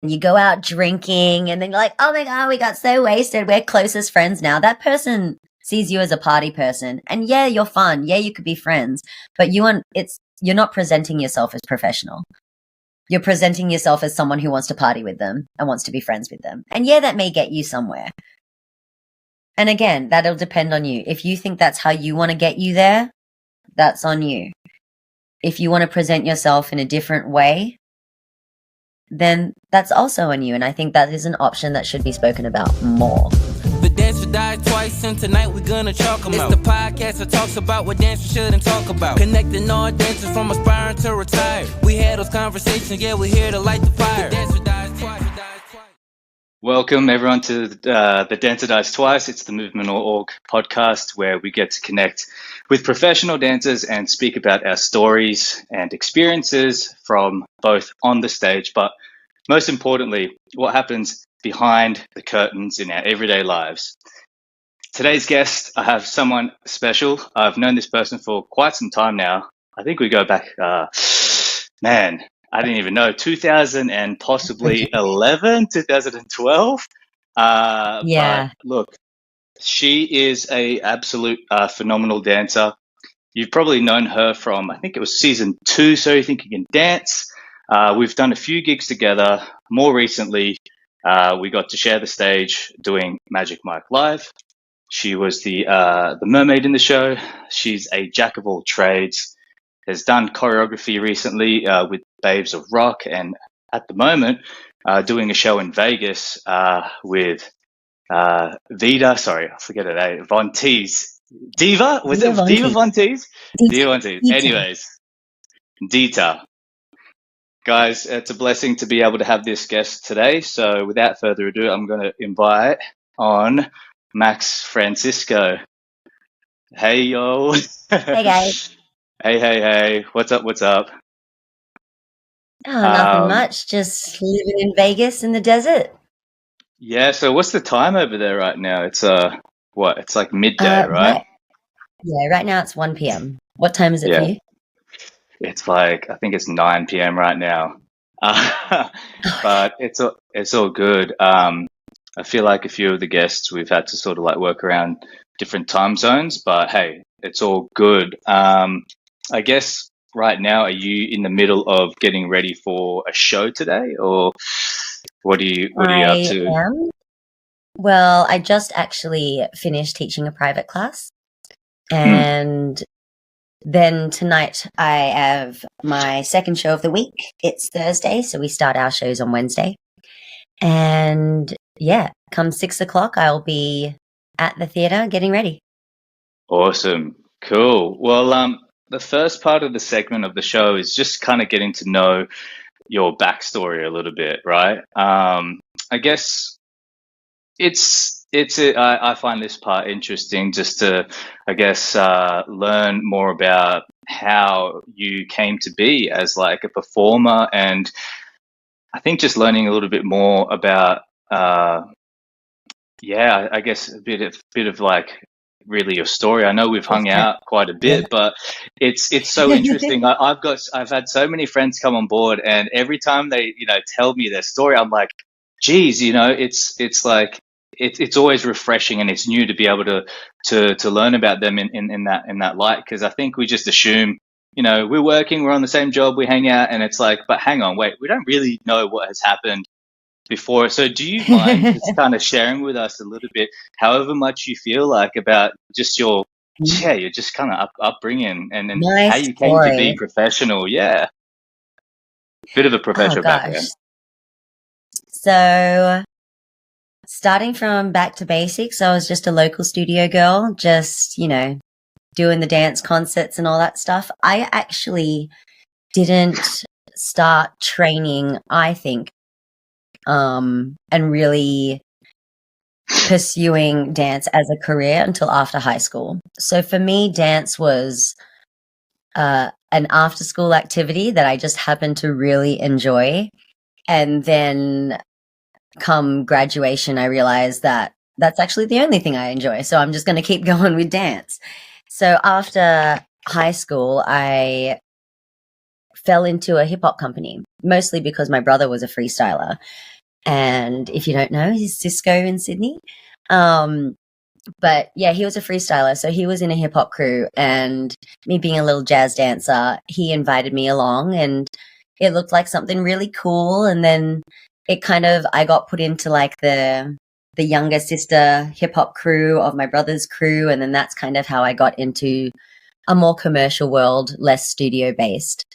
you go out drinking and then you're like, oh my God, we got so wasted. We're closest friends now. That person sees you as a party person. And yeah, you're fun. Yeah, you could be friends, but you're not presenting yourself as professional. You're presenting yourself as someone who wants to party with them and wants to be friends with them. And yeah, that may get you somewhere. And again, that'll depend on you. If you think that's how you want to get you there, that's on you. If you want to present yourself in a different way, then that's also on you. And I think that is an option that should be spoken about more. The dancer died twice, and tonight we're gonna chalk them out. It's the podcast that talks about what dancers shouldn't talk about. Connecting all dancers from aspiring to retire. We had those conversations, yeah, we're here to light the fire. The dancer dies twice, Welcome everyone to The Dancer Dies Twice. It's the Movement.org podcast where we get to connect with professional dancers and speak about our stories and experiences from both on the stage, but most importantly, what happens behind the curtains in our everyday lives. Today's guest, I have someone special. I've known this person for quite some time now. I think we go back, I didn't even know, 2000 and possibly 2012. Yeah. But look, she is a absolute phenomenal dancer. You've probably known her from, I think it was season 2, So You Think You Can Dance. We've done a few gigs together. More recently, we got to share the stage doing Magic Mike Live. She was the mermaid in the show. She's a jack of all trades. Has done choreography recently with Babes of Rock, and at the moment doing a show in Vegas with Vida. Sorry, I forget her name. Von Teese. Diva? Was it Diva Von Teese? Diva Von Teese. Anyways, Dita. Guys, it's a blessing to be able to have this guest today. So without further ado, I'm going to invite on Max Francisco. Hey, yo. Hey, guys. Hey. What's up? Oh, nothing much. Just living in Vegas in the desert. Yeah, so what's the time over there right now? It's it's like midday, right? Right now it's 1 p.m. What time is it for you? It's like, I think it's 9 p.m. right now. But it's all good. I feel like a few of the guests we've had to sort of like work around different time zones, but hey, it's all good. I guess right now, are you in the middle of getting ready for a show today, or what are you up to? I am. Well, I just actually finished teaching a private class, and then tonight I have my second show of the week. It's Thursday, so we start our shows on Wednesday. And yeah, come 6 o'clock, I'll be at the theater getting ready. Awesome. Cool. Well, the first part of the segment of the show is just kind of getting to know your backstory a little bit, right? I guess I find this part interesting just to, I guess, learn more about how you came to be as like a performer, and I think just learning a little bit more about, I guess a bit of like really your story. I know we've hung out quite a bit, but it's so interesting. I've had so many friends come on board, and every time they tell me their story, I'm like, geez, it's like it's always refreshing, and it's new to be able to learn about them in that light, because I think we just assume we're working, we're on the same job, we hang out, and it's like, but hang on, wait, we don't really know what has happened before. So do you mind just kind of sharing with us a little bit, however much you feel like, about just your just kind of upbringing and how you came to be professional? Yeah. Bit of a professional background. So starting from back to basics, I was just a local studio girl, just, doing the dance concerts and all that stuff. I actually didn't start training, I think, and really pursuing dance as a career until after high school. So for me, dance was an after school activity that I just happened to really enjoy. And then come graduation, I realized that that's actually the only thing I enjoy. So I'm just going to keep going with dance. So after high school, I fell into a hip hop company, mostly because my brother was a freestyler. And if you don't know, he's Cisco in Sydney. But yeah, he was a freestyler. So he was in a hip hop crew, and me being a little jazz dancer, he invited me along, and it looked like something really cool. And then I got put into like the younger sister hip hop crew of my brother's crew. And then that's kind of how I got into a more commercial world, less studio based.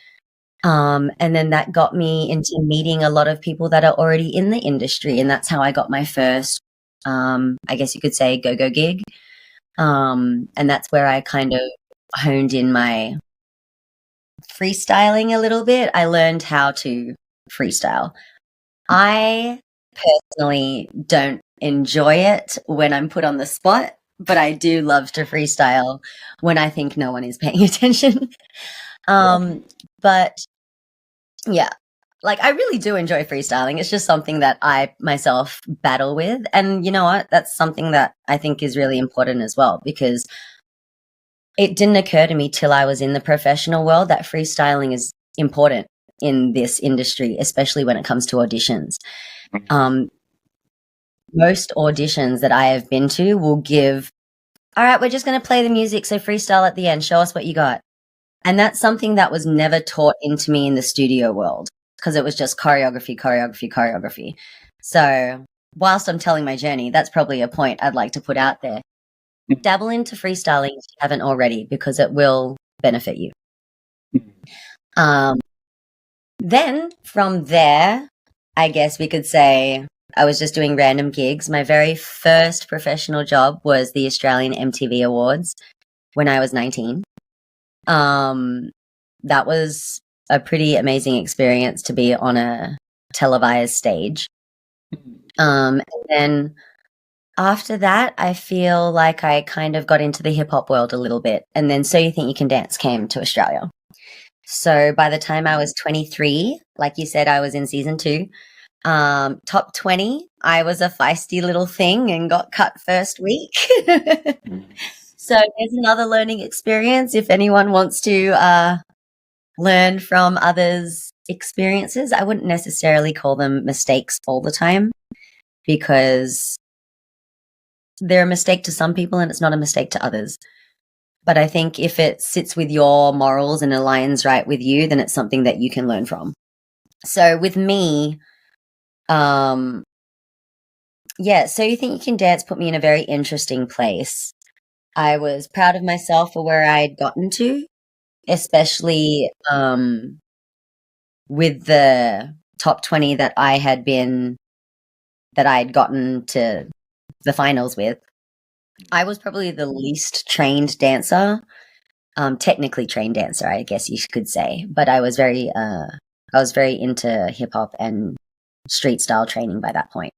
And then that got me into meeting a lot of people that are already in the industry. And that's how I got my first, I guess you could say, go-go gig. And that's where I kind of honed in my freestyling a little bit. I learned how to freestyle. I personally don't enjoy it when I'm put on the spot, but I do love to freestyle when I think no one is paying attention. But yeah, like I really do enjoy freestyling. It's just something that I myself battle with. And you know what? That's something that I think is really important as well, because it didn't occur to me till I was in the professional world that freestyling is important in this industry, especially when it comes to auditions. Most auditions that I have been to will give, all right, we're just going to play the music, so freestyle at the end, show us what you got. And that's something that was never taught into me in the studio world, because it was just choreography, choreography, choreography. So whilst I'm telling my journey, that's probably a point I'd like to put out there. Dabble into freestyling if you haven't already, because it will benefit you. Then from there, I guess we could say I was just doing random gigs. My very first professional job was the Australian MTV Awards when I was 19. That was a pretty amazing experience to be on a televised stage. And then after that, I feel like I kind of got into the hip hop world a little bit. And then So You Think You Can Dance came to Australia. So by the time I was 23, like you said, I was in season 2. Top 20, I was a feisty little thing and got cut first week. So there's another learning experience if anyone wants to learn from others' experiences. I wouldn't necessarily call them mistakes all the time, because they're a mistake to some people and it's not a mistake to others. But I think if it sits with your morals and aligns right with you, then it's something that you can learn from. So with me, So You Think You Can Dance put me in a very interesting place. I was proud of myself for where I'd gotten to, especially with the top 20 that I'd gotten to the finals with. I was probably the least trained dancer, technically trained dancer, I guess you could say. But I was very into hip hop and street style training by that point.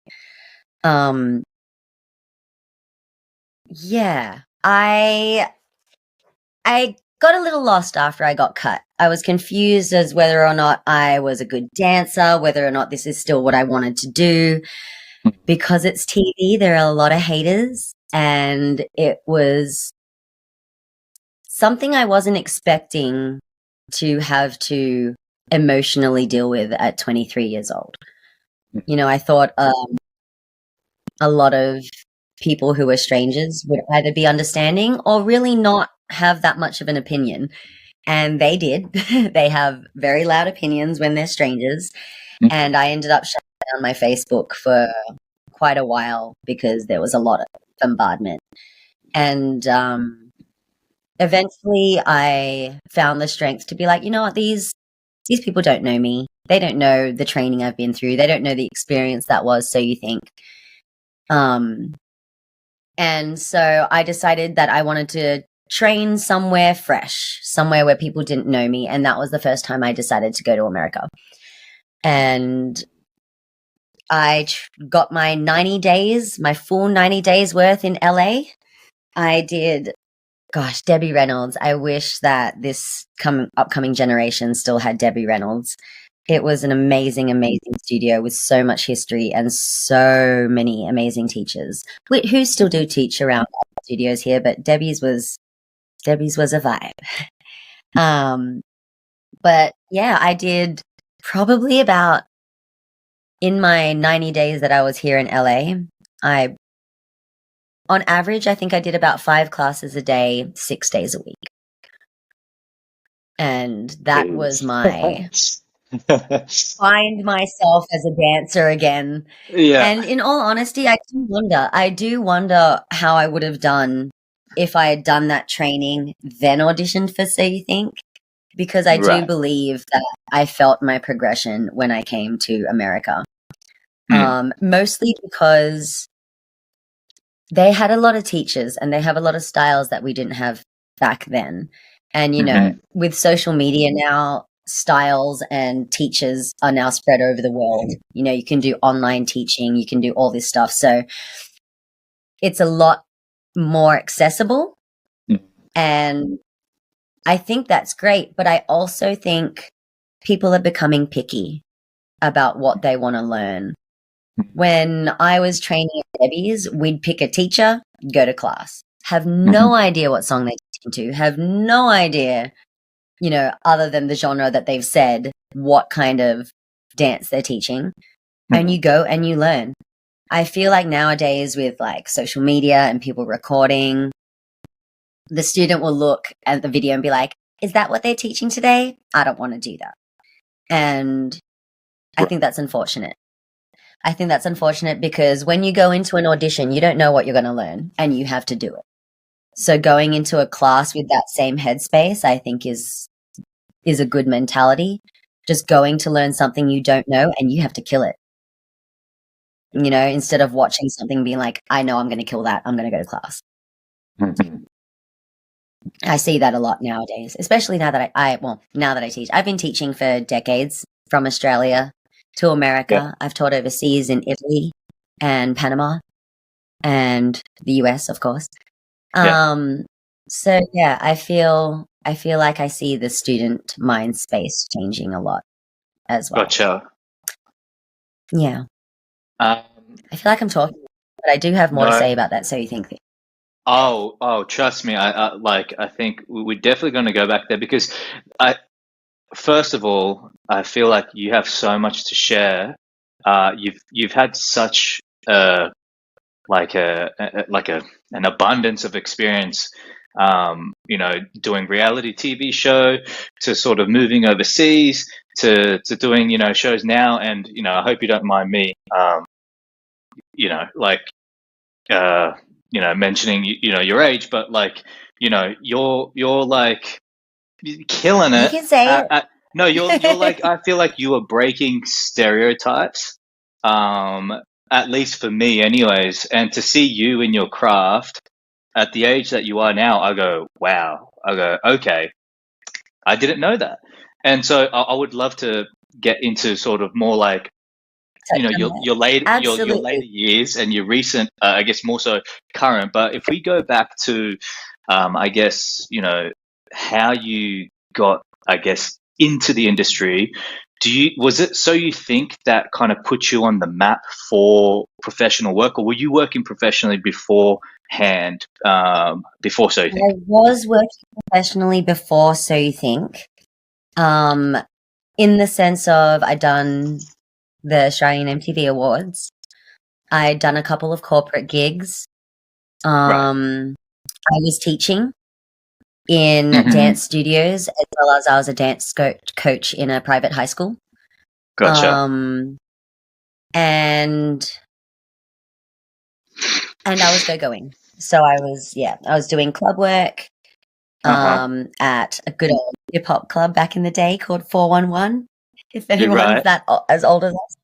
Yeah, I got a little lost after I got cut. I was confused as whether or not I was a good dancer, whether or not this is still what I wanted to do. Because it's TV, there are a lot of haters, and it was something I wasn't expecting to have to emotionally deal with at 23 years old. You know, I thought a lot of people who were strangers would either be understanding or really not have that much of an opinion. And they did. They have very loud opinions when they're strangers. And I ended up shutting down my Facebook for quite a while because there was a lot of bombardment. And eventually I found the strength to be like, you know what, these people don't know me. They don't know the training I've been through. They don't know the experience that was So You Think. And so I decided that I wanted to train somewhere fresh, somewhere where people didn't know me. And that was the first time I decided to go to America. And I got my 90 days, my full 90 days worth in LA. I did, gosh, Debbie Reynolds. I wish that this upcoming generation still had Debbie Reynolds. It was an amazing, amazing studio with so much history and so many amazing teachers who still do teach around studios here, but Debbie's was a vibe. But yeah, I did probably about in my 90 days that I was here in LA, on average, I think I did about 5 classes a day, 6 days a week. And that was my find myself as a dancer again. Yeah. And in all honesty, I do wonder how I would have done if I had done that training, then auditioned for So You Think, because I do Right. believe that I felt my progression when I came to America. Mostly because they had a lot of teachers and they have a lot of styles that we didn't have back then. And, you know, with social media now, styles and teachers are now spread over the world. You know, you can do online teaching, you can do all this stuff. So it's a lot more accessible. And I think that's great. But I also think people are becoming picky about what they want to learn. When I was training at Debbie's, we'd pick a teacher, go to class, have no idea what song they're teaching to, have no idea, you know, other than the genre that they've said, what kind of dance they're teaching. And you go and you learn. I feel like nowadays with like social media and people recording, the student will look at the video and be like, is that what they're teaching today? I don't want to do that. And I think that's unfortunate. I think that's unfortunate because when you go into an audition, you don't know what you're going to learn and you have to do it. So going into a class with that same headspace, I think is a good mentality. Just going to learn something you don't know and you have to kill it. You know, instead of watching something being like, I know I'm going to kill that. I'm going to go to class. I see that a lot nowadays, especially now that now that I teach. I've been teaching for decades from Australia to America. Yeah. I've taught overseas in Italy and Panama and the US, of course. So yeah, I feel like I see the student mind space changing a lot as well. Gotcha. Yeah. I feel like I'm talking, but I do have more to say about that. So you think that? Oh, trust me. I think we're definitely going to go back there because first of all, I feel like you have so much to share. You've had such an abundance of experience. You know, doing reality TV show to sort of moving overseas to doing, you know, shows now. And, you know, I hope you don't mind me, you know, like, you know, mentioning, you know, your age, but like, you know, you're like killing it. You can say it. No, you're like, I feel like you are breaking stereotypes, at least for me anyways. And to see you in your craft at the age that you are now, I go, wow. I go, okay, I didn't know that. And so I would love to get into sort of more like, you know, your later years and your recent, I guess more so current. But if we go back to, I guess, you know, how you got, I guess, into the industry, was it So You Think that kind of put you on the map for professional work, or were you working professionally beforehand, before So You Think? I was working professionally before So You Think, in the sense of I'd done the Australian MTV Awards. I'd done a couple of corporate gigs. I was teaching in dance studios, as well as I was a dance coach in a private high school. Gotcha. And I was go-going. So I was doing club work at a good old hip-hop club back in the day called 411, if anyone's that as old as us.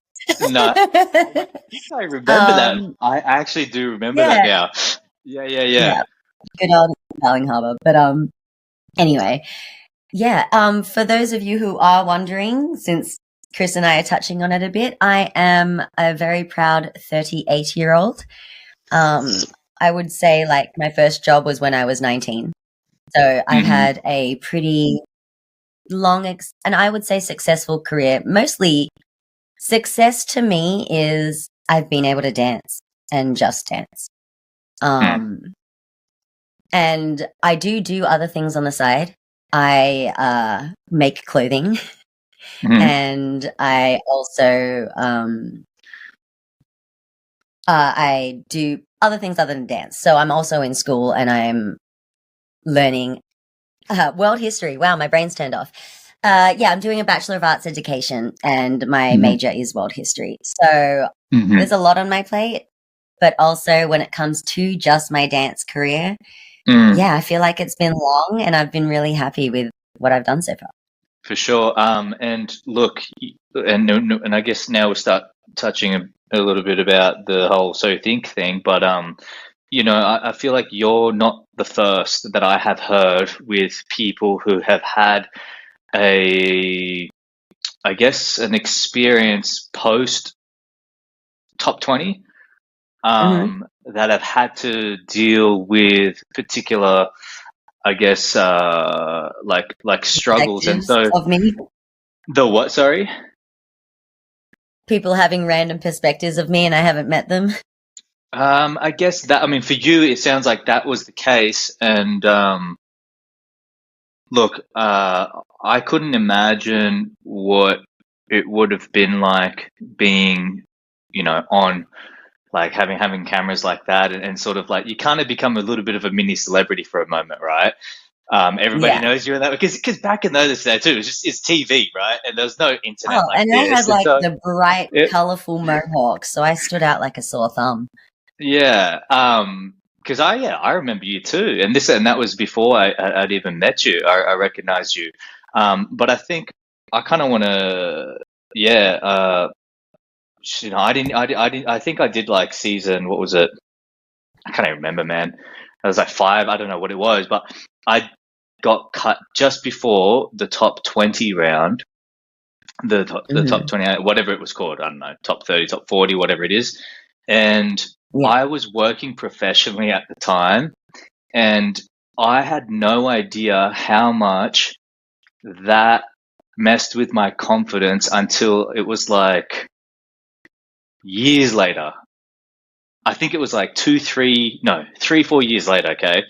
No, I remember that. I actually do remember that now. Yeah. Good old Darling Harbour. But anyway, for those of you who are wondering, since Chris and I are touching on it a bit, I am a very proud 38-year-old. I would say like my first job was when I was 19. So I've had a pretty long and I would say successful career. Mostly success to me is I've been able to dance and just dance. And I do other things on the side. I make clothing, and I also I do other things other than dance. So I'm also in school, and I'm learning world history. Wow, my brain's turned off. Yeah, I'm doing a Bachelor of Arts education, and my major is world history. So there's a lot on my plate, but also when it comes to just my dance career, yeah, I feel like it's been long, and I've been really happy with what I've done so far. For sure. And look, and I guess now we'll start touching a little bit about the whole So Think thing. But you know, I feel like you're not the first that I have heard with people who have had I guess, an experience post top 20 that have had to deal with particular, I guess, like struggles. And so of me, the what? Sorry. people having random perspectives of me, and I haven't met them. I guess that, I mean, for you, it sounds like that was the case. And look, I couldn't imagine what it would have been like being, you know, on like having cameras like that, and sort of like you kind of become a little bit of a mini celebrity for a moment, right? Everybody Yeah. knows you in that because back in those days too, it's TV, right? And there's no internet Oh, like and I this. had like So the bright, it, colorful mohawk, so I stood out like a sore thumb. yeah, because I remember you too, and that was before I'd even met you. I recognized you, but I think I kind of want to, yeah. You know, I think I did like season, what was it? I can't even remember, man. It was like 5. I don't know what it was, but I got cut just before the top 20 round, the top 20, whatever it was called. I don't know, top 30, top 40, whatever it is. And Yeah. I was working professionally at the time, and I had no idea how much that messed with my confidence until it was like years later. I think it was like 3, 4 years later. Okay,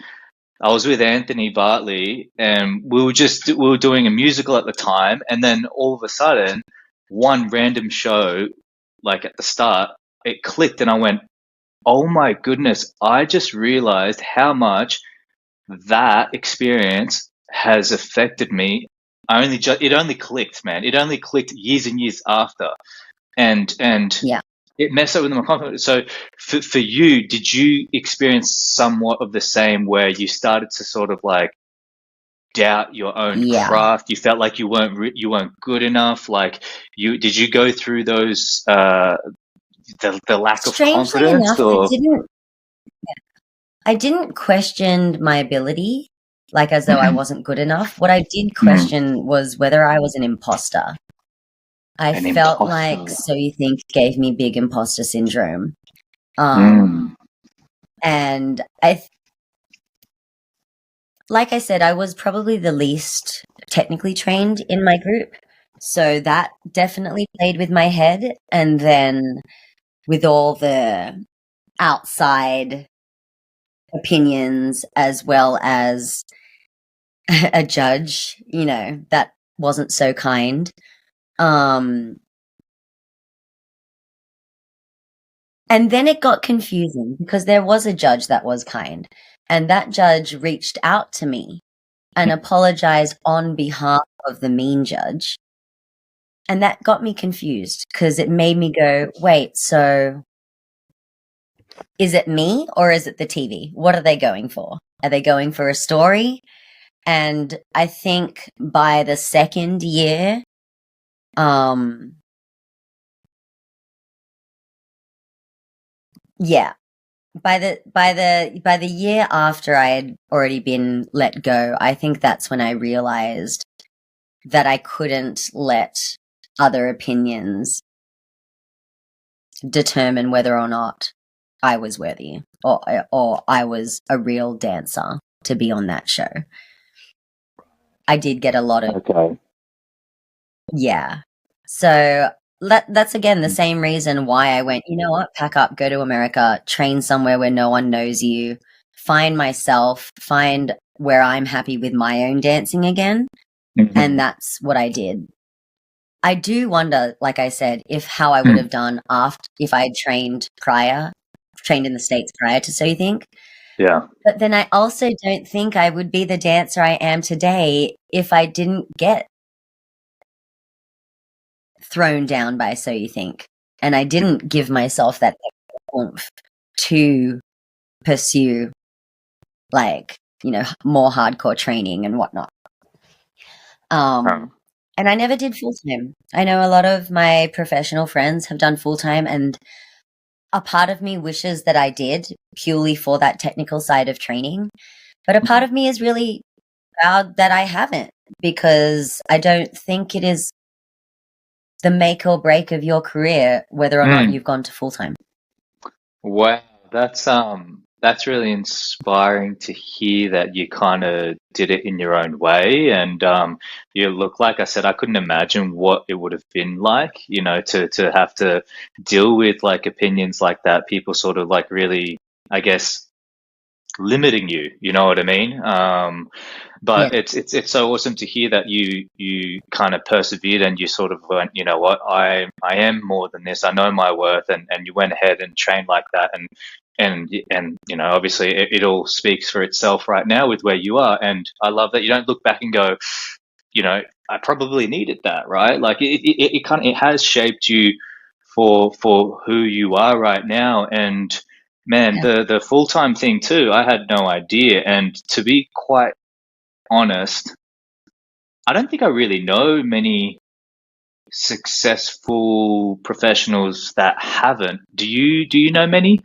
I was with Anthony Bartley, and we were doing a musical at the time, and then all of a sudden, one random show, like at the start, it clicked, and I went, "Oh my goodness!" I just realized how much that experience has affected me. It only clicked, man. It only clicked years and years after, and Yeah. it messed up with my confidence. So for you, did you experience somewhat of the same where you started to sort of like doubt your own Yeah. craft? You felt like you weren't good enough. Like did you go through those the lack of Strangely confidence, enough, or I didn't question my ability, like as though I wasn't good enough. What I did question was whether I was an imposter. I An felt imposter. like So You Think gave me big imposter syndrome. And like I said, I was probably the least technically trained in my group. So that definitely played with my head. And then with all the outside opinions, as well as a judge, you know, that wasn't so kind. And then it got confusing because there was a judge that was kind, and that judge reached out to me and apologized on behalf of the mean judge. And that got me confused because it made me go, wait, so is it me or is it the TV? What are they going for? Are they going for a story? And I think by the second year, yeah, by the year after I had already been let go, I think that's when I realized that I couldn't let other opinions determine whether or not I was worthy or I was a real dancer to be on that show. I did get a lot of yeah. So that's again the same reason why I went, you know what, pack up, go to America, train somewhere where no one knows you, find myself, find where I'm happy with my own dancing again. And that's what I did. I do wonder, like I said, if how I would have done if I had trained in the States prior to So You Think. Yeah. But then I also don't think I would be the dancer I am today if I didn't get thrown down by So You Think. And I didn't give myself that oomph to pursue, like, more hardcore training and whatnot. And I never did full-time. I know a lot of my professional friends have done full-time, and a part of me wishes that I did, purely for that technical side of training. But a part of me is really proud that I haven't, because I don't think it is the make or break of your career whether or not you've gone to full-time. Wow, that's really inspiring to hear that you kind of did it in your own way. And you look, like I said, I couldn't imagine what it would have been like, to have to deal with like opinions like that, people sort of like really, I guess, limiting you, you know what I mean? But Yeah. it's so awesome to hear that you kind of persevered and you sort of went, you know what, I am more than this. I know my worth, and you went ahead and trained like that, and obviously it all speaks for itself right now with where you are. And I love that you don't look back and go, I probably needed that, right? Like it kind of, it has shaped you for who you are right now. And man, the full-time thing too, I had no idea. And to be quite honest, I don't think I really know many successful professionals that haven't. Do you know many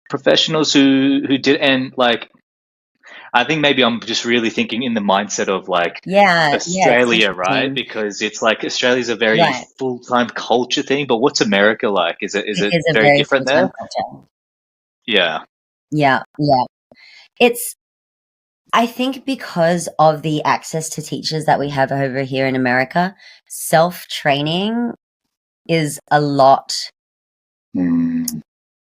professionals who did? And like, I think maybe I'm just really thinking in the mindset of like Australia, right? Because it's like Australia's a very full-time culture thing, but what's America like? Is it is a very different there? culture. Yeah. Yeah. I think because of the access to teachers that we have over here in America, self-training is a lot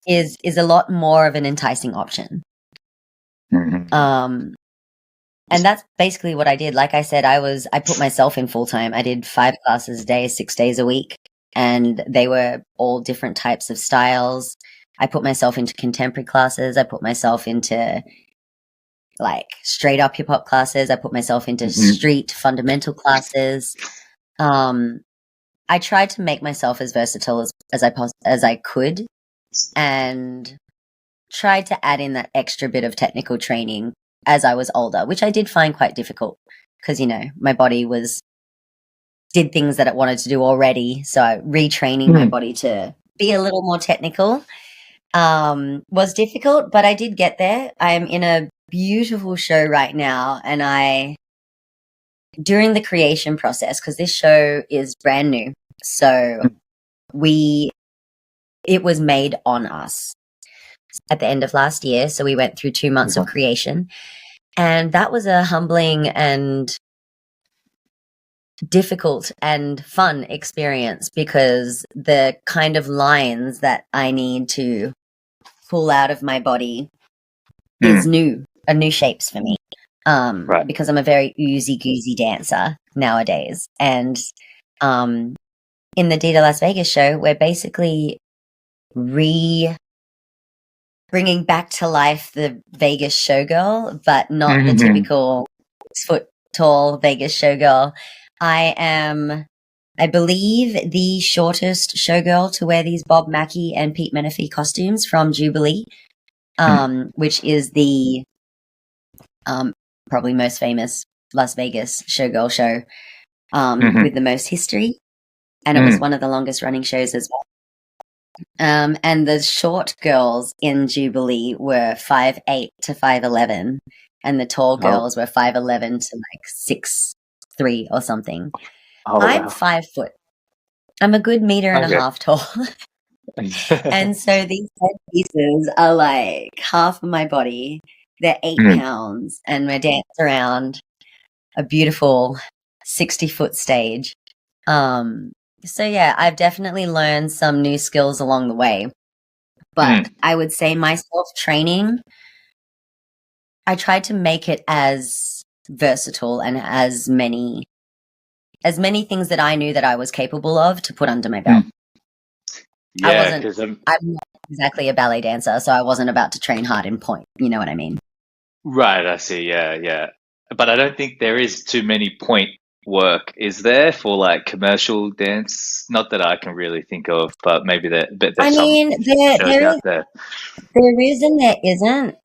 is a lot more of an enticing option. And that's basically what I did. Like I said, I put myself in full-time. I did 5 classes a day, 6 days a week, and they were all different types of styles. I put myself into contemporary classes. I put myself into like straight up hip hop classes. I put myself into street fundamental classes. I tried to make myself as versatile as I could, and tried to add in that extra bit of technical training as I was older, which I did find quite difficult because, my body did things that it wanted to do already. So retraining my body to be a little more technical was difficult, but I did get there. I am in a beautiful show right now, and during the creation process, because this show is brand new, so it was made on us at the end of last year. So we went through 2 months of creation, and that was a humbling and difficult and fun experience, because the kind of lines that I need to pull out of my body is new shapes for me. Because I'm a very oozy-goozy dancer nowadays. And in the Dita Las Vegas show, we're basically bringing back to life the Vegas showgirl, but not the typical 6 foot tall Vegas showgirl. I am, I believe, the shortest showgirl to wear these Bob Mackie and Pete Menefee costumes from Jubilee, which is the probably most famous Las Vegas showgirl show with the most history. And it was one of the longest running shows as well. And the short girls in Jubilee were 5'8" to 5'11", and the tall girls were 5'11" to like 6'3" or something. I'm 5 foot. I'm a good meter and a half tall. And so these pieces are like half of my body. They're 8 pounds, and we dance around a beautiful 60-foot stage. So yeah, I've definitely learned some new skills along the way. But I would say my self-training I tried to make it as versatile and as many things that I knew that I was capable of to put under my belt. Yeah, because I'm not exactly a ballet dancer, so I wasn't about to train hard in point. You know what I mean? right. I see. Yeah, yeah. But I don't think there is too many point work, is there, for like commercial dance? Not that I can really think of, but maybe but I there's some mean, shows out there. there is and there isn't.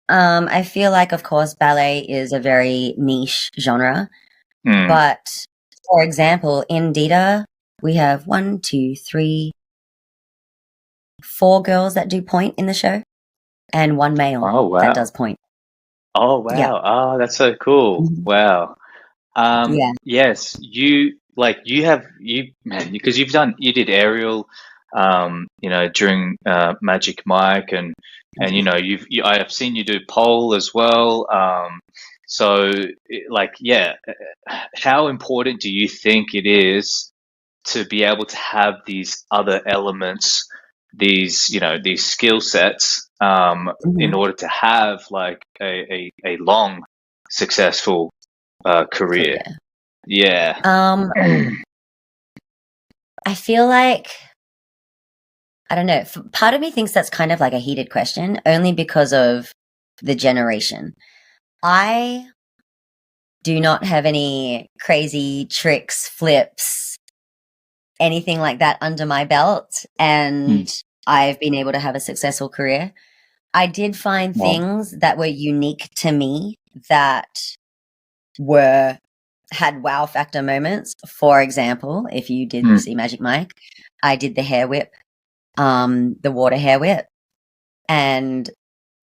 I feel like, of course, ballet is a very niche genre, Mm. but for example, in Dita, we have 1, 2, 3, 4 girls that do point in the show, and 1 male Oh that wow. does point. Oh Yeah, wow. Oh, that's so cool. Mhm. Wow. Yeah, Yes, you have you man because you did aerial, during Magic Mike and I have seen you do pole as well. So how important do you think it is to be able to have these other elements, these skill sets, in Mhm. order to have like a long successful career? Career. Yeah. Um, I feel like I don't know. Part of me thinks that's kind of like a heated question, only because of the generation. I do not have any crazy tricks, flips, anything like that under my belt, Mm. and I've been able to have a successful career. I did find Well, things that were unique to me that were had wow factor moments. For example, if you did mm, see Magic Mike, I did the hair whip, the water hair whip, and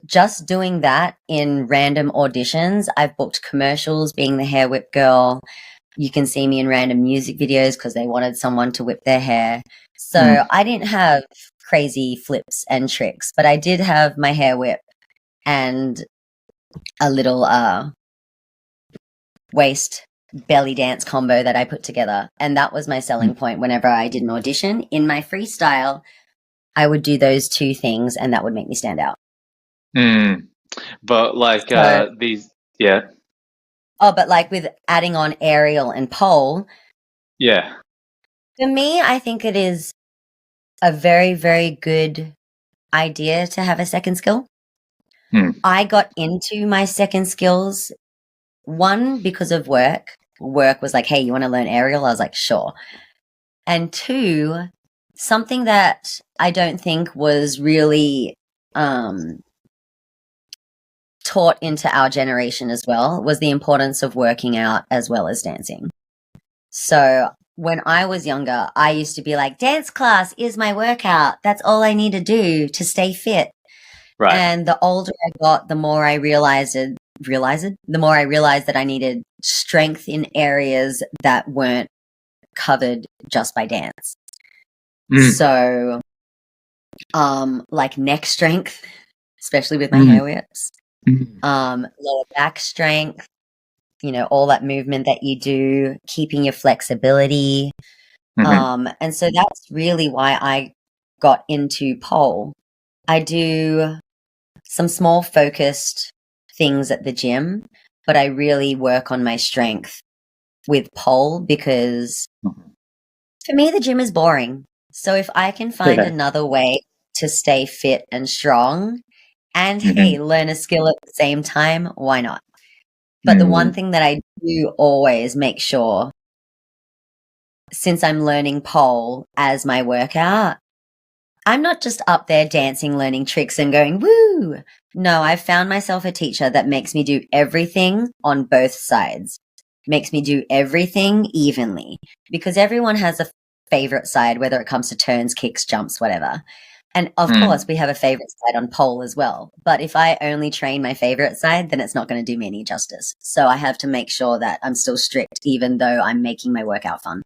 just doing that in random auditions. I've booked commercials being the hair whip girl. You can see me in random music videos because they wanted someone to whip their hair. mm, So I didn't have crazy flips and tricks, but I did have my hair whip and a little waist belly dance combo that I put together. And that was my mm, selling point whenever I did an audition. In my freestyle, I would do those 2 things and that would make me stand out. mm. But like So, yeah, but like with adding on aerial and pole, yeah. for me, I think it is a very, very good idea to have a second skill. Mm, I got into my second skills, one, because of work. Work was like, hey, you want to learn aerial? I was like, sure. And 2, something that I don't think was really taught into our generation as well was the importance of working out as well as dancing. So when I was younger, I used to be like, dance class is my workout. That's all I need to do to stay fit. right. And the older I got, the more I realized that I needed strength in areas that weren't covered just by dance. Mm, So, like neck strength, especially with my mm, hair whips, mm, lower back strength, all that movement that you do, keeping your flexibility. mhm, And so that's really why I got into pole. I do some small focused things at the gym, but I really work on my strength with pole because mhm. for me, the gym is boring. So if I can find Yeah. another way to stay fit and strong and hey, Mhm, learn a skill at the same time, why not? But the one mm, thing that I do always make sure, since I'm learning pole as my workout, I'm not just up there dancing, learning tricks and going, woo. No, I've found myself a teacher that makes me do everything on both sides, makes me do everything evenly because everyone has a favorite side, whether it comes to turns, kicks, jumps, whatever. And of course, mm. we have a favorite side on pole as well. But if I only train my favorite side, then it's not going to do me any justice. So I have to make sure that I'm still strict, even though I'm making my workout fun.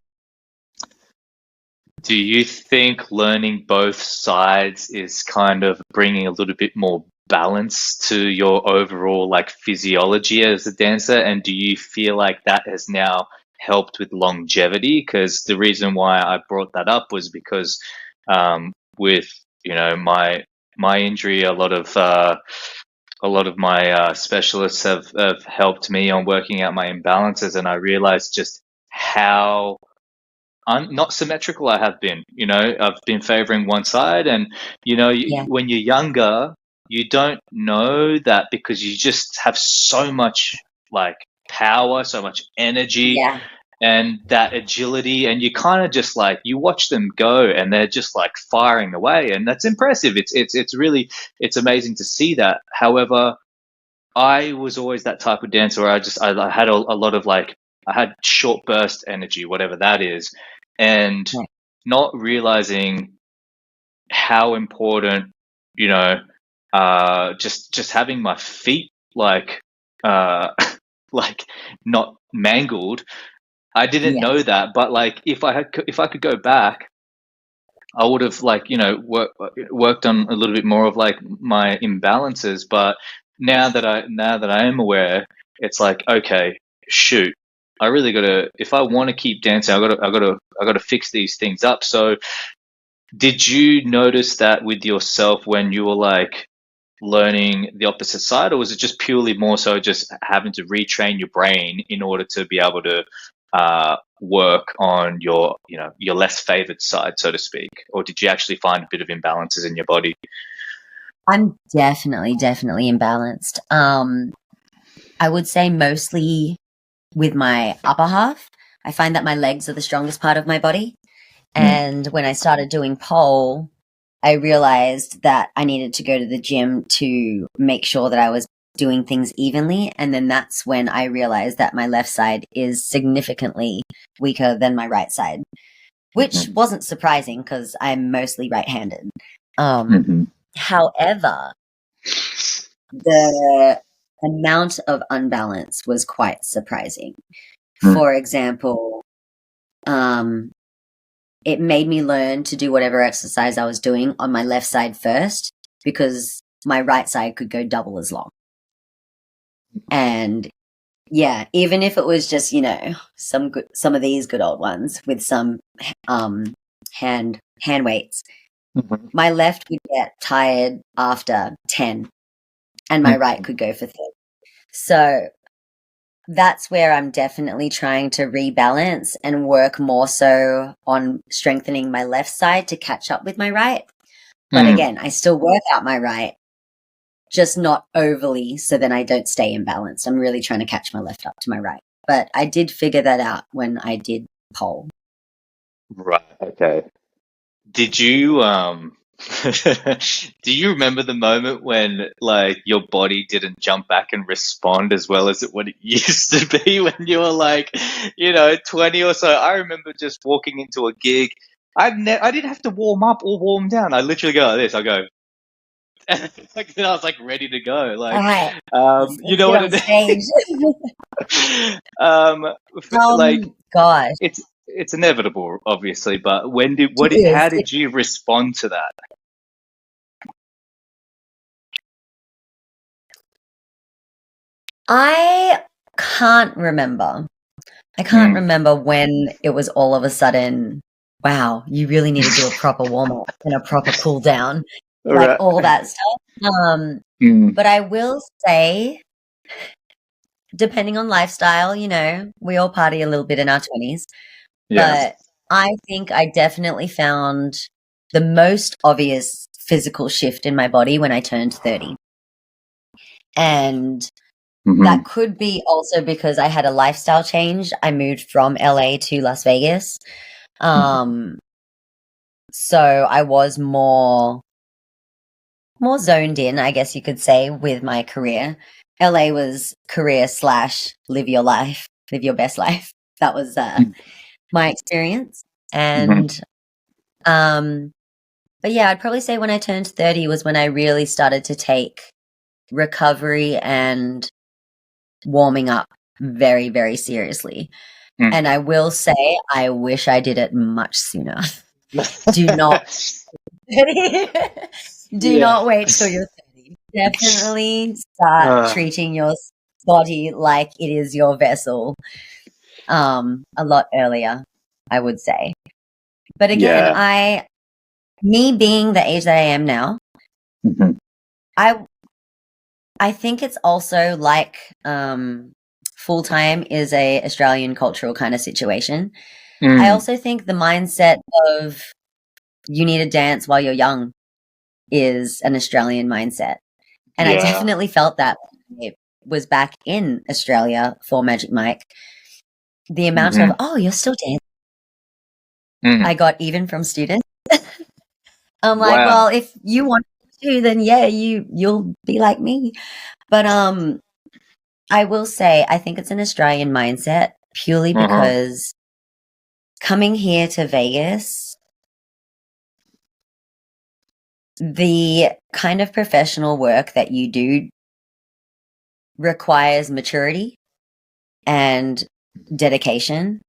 Do you think learning both sides is kind of bringing a little bit more balance to your overall like physiology as a dancer? And do you feel like that has now helped with longevity? Because the reason why I brought that up was because with my injury, a lot of my specialists have helped me on working out my imbalances, and I realized just how not symmetrical I have been. I've been favoring one side, and Yeah. when you're younger, you don't know that because you just have so much like power, so much energy, Yeah. and that agility, and you kind of just like you watch them go, and they're just like firing away, and that's impressive. It's really it's amazing to see that. However, I was always that type of dancer where I had a lot of like I had short burst energy, whatever that is, and Right. not realizing how important, just having my feet like uh like not mangled. I didn't Yeah. know that, but like if I could go back, I would have like worked on a little bit more of like my imbalances. But now that I am aware, it's like, okay, shoot, I really gotta, if I want to keep dancing, I gotta fix these things up. So did you notice that with yourself when you were like learning the opposite side, or was it just purely more so just having to retrain your brain in order to be able to work on your less favored side, so to speak? Or did you actually find a bit of imbalances in your body? I'm definitely imbalanced. I would say mostly with my upper half. I find that my legs are the strongest part of my body. Mm. And when I started doing pole, I realized that I needed to go to the gym to make sure that I was doing things evenly. And then that's when I realized that my left side is significantly weaker than my right side, which Mhm. wasn't surprising because I'm mostly right-handed. Mhm. However, the amount of unbalance was quite surprising. Mm. For example, um, it made me learn to do whatever exercise I was doing on my left side first because my right side could go double as long. And yeah, even if it was just, some of these good old ones with some hand weights, Mhm. my left would get tired after 10 and my right could go for 30. So that's where I'm definitely trying to rebalance and work more so on strengthening my left side to catch up with my right. But Mm. again, I still work out my right, just not overly, so then I don't stay imbalanced. I'm really trying to catch my left up to my right. But I did figure that out when I did pole. Right. Okay. Did you do you remember the moment when like your body didn't jump back and respond as well as what it used to be when you were like, 20 or so? I remember just walking into a gig. I didn't have to warm up or warm down. I literally go like this. I go, like I was like ready to go. All Like, right, you let's know get what on it stage. is? Like Gosh, it's inevitable, obviously. But it how is. did you respond to that? I can't remember. I can't Mm. remember when it was all of a sudden, wow, you really need to do a proper warm up and a proper cool down, All like right. all that stuff. Mm. But I will say, depending on lifestyle, we all party a little bit in our 20s, Yeah. but I think I definitely found the most obvious physical shift in my body when I turned 30. And Hmm. that could be also because I had a lifestyle change. I moved from LA to Las Vegas. Um, so I was more zoned in, I guess you could say, with my career. LA was career slash live your life, live your best life. That was my experience. Hmm. And but yeah, I'd probably say when I turned 30 was when I really started to take recovery and warming up very, very seriously. And I will say, I wish I did it much sooner. Do not do Yeah. not wait till you're 30. Definitely start Uh, treating your body like it is your vessel a lot earlier, I would say. But again, yeah. me being the age that I am now, Hmm. I I think it's also like full-time is a Australian cultural kind of situation. I also think the mindset of you need to dance while you're young is an Australian mindset. And I Yeah. definitely felt that when I was back in Australia for Magic Mike. The amount of, oh, you're still dancing. I got even from students. I'm like, Wow. well, if you want to, then yeah, you'll be like me. But I will say I think it's an Australian mindset purely because coming here to Vegas, the kind of professional work that you do requires maturity and dedication.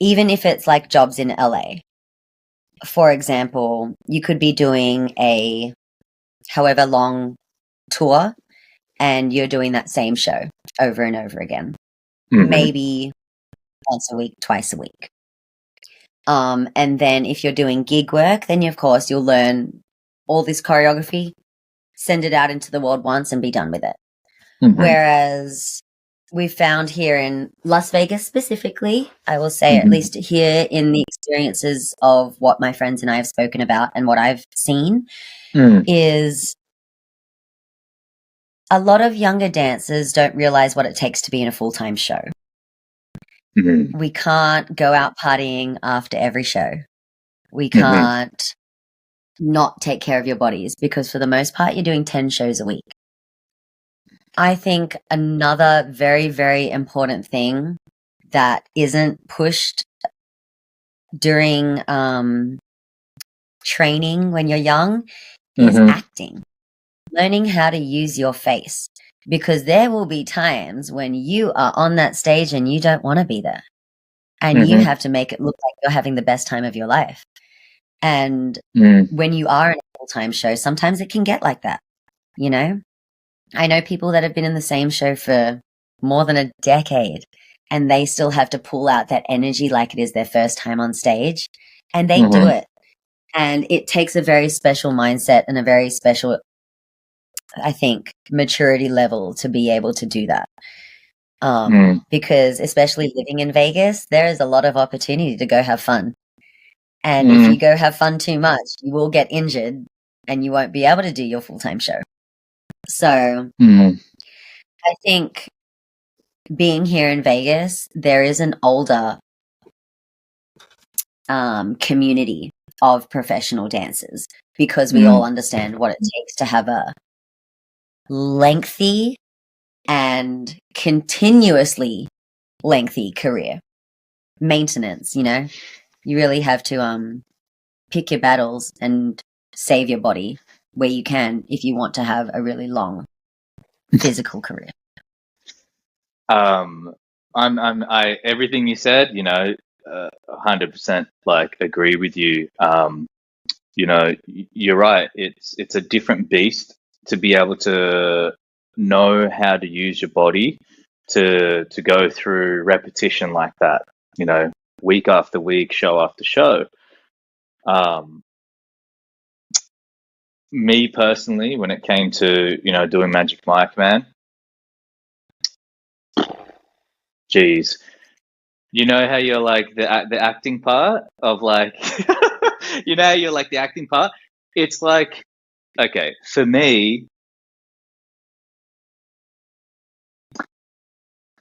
Even if it's like jobs in LA. For example, you could be doing a however long tour and you're doing that same show over and over again. Maybe once a week, twice a week. And then if you're doing gig work, then of course you'll learn all this choreography, send it out into the world once and be done with it. Whereas we found here in Las Vegas specifically, I will say at least here in the experiences of what my friends and I have spoken about and what I've seen is a lot of younger dancers don't realize what it takes to be in a full-time show. We can't go out partying after every show. We can't not take care of your bodies because for the most part, you're doing 10 shows a week. I think another very, very important thing that isn't pushed during training when you're young is acting. Learning how to use your face. Because there will be times when you are on that stage and you don't want to be there. And you have to make it look like you're having the best time of your life. And when you are in a full-time show, sometimes it can get like that, you know? I know people that have been in the same show for more than a decade and they still have to pull out that energy like it is their first time on stage. And they do it. And it takes a very special mindset and a very special, I think, maturity level to be able to do that. Because especially living in Vegas, there is a lot of opportunity to go have fun. And if you go have fun too much, you will get injured and you won't be able to do your full-time show. So I think being here in Vegas, there is an older community of professional dancers because we all understand what it takes to have a lengthy and continuously lengthy career. Maintenance, you know? You really have to pick your battles and save your body where you can if you want to have a really long physical career. I everything you said, you know, 100% like agree with you. You know, you're right. It's a different beast to be able to know how to use your body to go through repetition like that. You know, week after week, show after show. Me personally, when it came to, you know, doing Magic Mike, man, geez, you know how you're like the acting part of like, you know how you're like the acting part. It's like, okay, for me,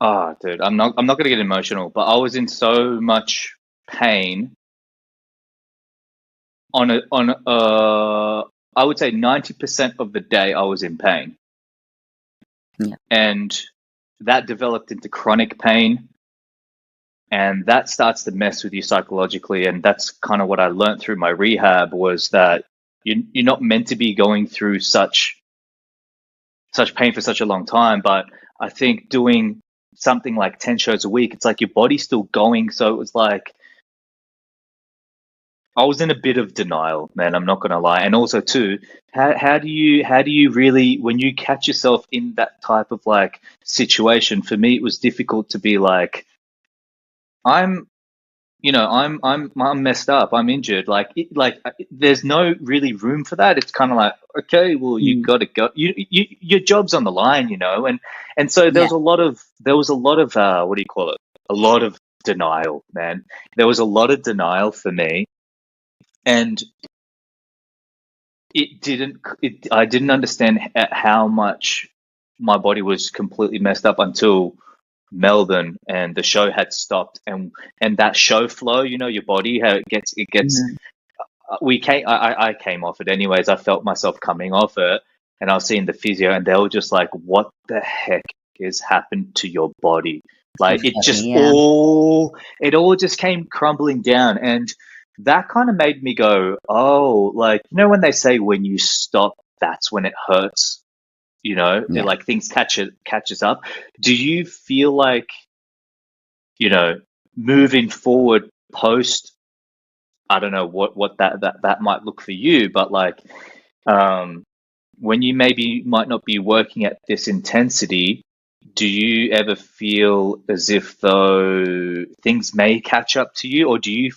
oh, dude, I'm not gonna get emotional, but I was in so much pain I would say 90% of the day I was in pain. Yeah. And that developed into chronic pain. And that starts to mess with you psychologically. And that's kind of what I learned through my rehab was that you're not meant to be going through such pain for such a long time. But I think doing something like 10 shows a week, it's like your body's still going. So it was like, I was in a bit of denial, man. I'm not gonna lie. And also, too, how do you really, when you catch yourself in that type of like situation? For me, it was difficult to be like, I'm I'm messed up. I'm injured. There's no really room for that. It's kind of like, okay, well, you got to go. Your job's on the line, and so there Yeah. was a lot of what do you call it? A lot of denial, man. There was a lot of denial for me, and I didn't understand how much my body was completely messed up until Melbourne and the show had stopped, and that show flow, your body, how it gets. I came off it anyways. I felt myself coming off it, and I was seeing the physio, and they were just like, "What the heck has happened to your body?" Like it all just came crumbling down, and that kind of made me go, "Oh, like when they say when you stop, that's when it hurts." Like things catches up. Do you feel like moving forward post? I don't know what that might look for you, but like when you maybe might not be working at this intensity, do you ever feel as if though things may catch up to you, or do you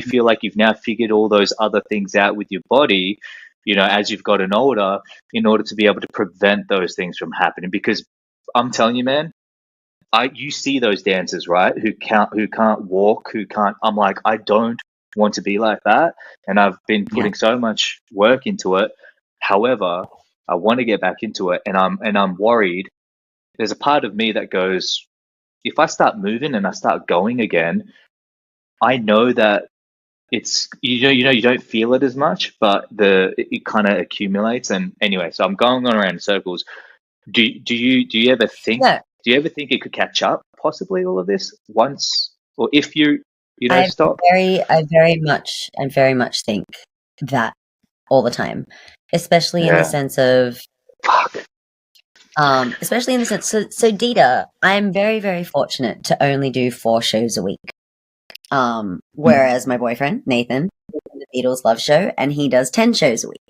feel like you've now figured all those other things out with your body, as you've gotten older, in order to be able to prevent those things from happening? Because I'm telling you, man, you see those dancers, right? Who can't walk, who can't. I'm like, I don't want to be like that, and I've been putting so much work into it. However, I want to get back into it, and I'm worried. There's a part of me that goes, if I start moving and I start going again, I know that it's you don't feel it as much, but it kind of accumulates. And anyway, so I'm going on around in circles. Do you ever think? Yeah. Do you ever think it could catch up, possibly, all of this once, or if you stop? I very much think that all the time, especially in the sense of, especially in the sense. So Dita, I'm very, very fortunate to only do 4 shows a week. Whereas my boyfriend Nathan is in the Beatles Love Show, and he does 10 shows a week.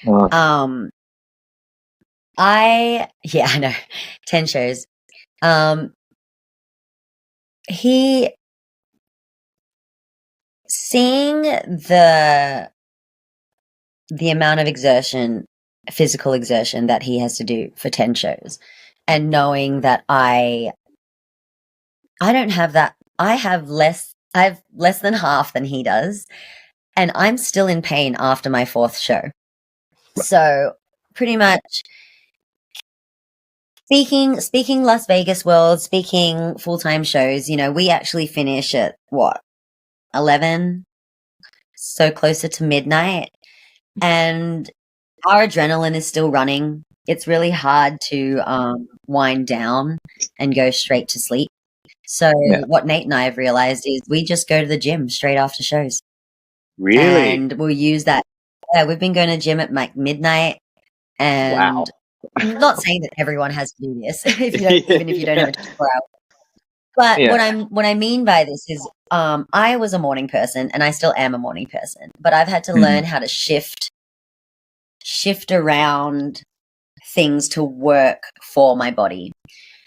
Wow. I know, 10 shows. He seeing the amount of physical exertion that he has to do for 10 shows, and knowing that I don't have that. I have less than half than he does, and I'm still in pain after my 4th show. So pretty much speaking Las Vegas World, speaking full-time shows, we actually finish at 11, so closer to midnight, and our adrenaline is still running. It's really hard to wind down and go straight to sleep. So what Nate and I have realized is we just go to the gym straight after shows. Really? And we'll use that. Yeah, we've been going to gym at like midnight, and Wow. I'm not saying that everyone has to do this even if you don't have a 24 hour. But what I mean by this is I was a morning person, and I still am a morning person, but I've had to learn how to shift around things to work for my body,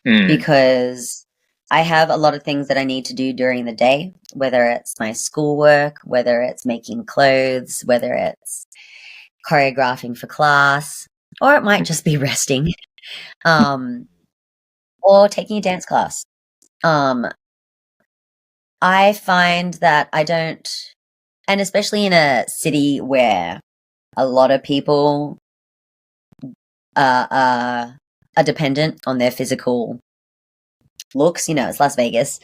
because I have a lot of things that I need to do during the day, whether it's my schoolwork, whether it's making clothes, whether it's choreographing for class, or it might just be resting, or taking a dance class. I find that I don't, and especially in a city where a lot of people are dependent on their physical looks. It's Las Vegas,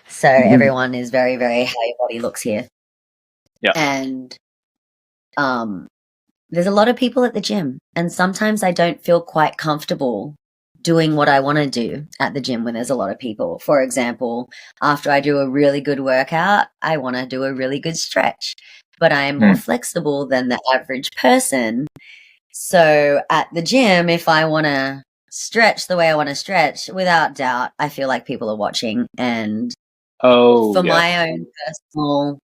so everyone is very, very how your body looks here. Yeah. And there's a lot of people at the gym, and sometimes I don't feel quite comfortable doing what I want to do at the gym when there's a lot of people. For example, after I do a really good workout, I want to do a really good stretch, but I am more flexible than the average person. So at the gym, if I want to stretch the way I want to stretch, without doubt, I feel like people are watching. And for my own personal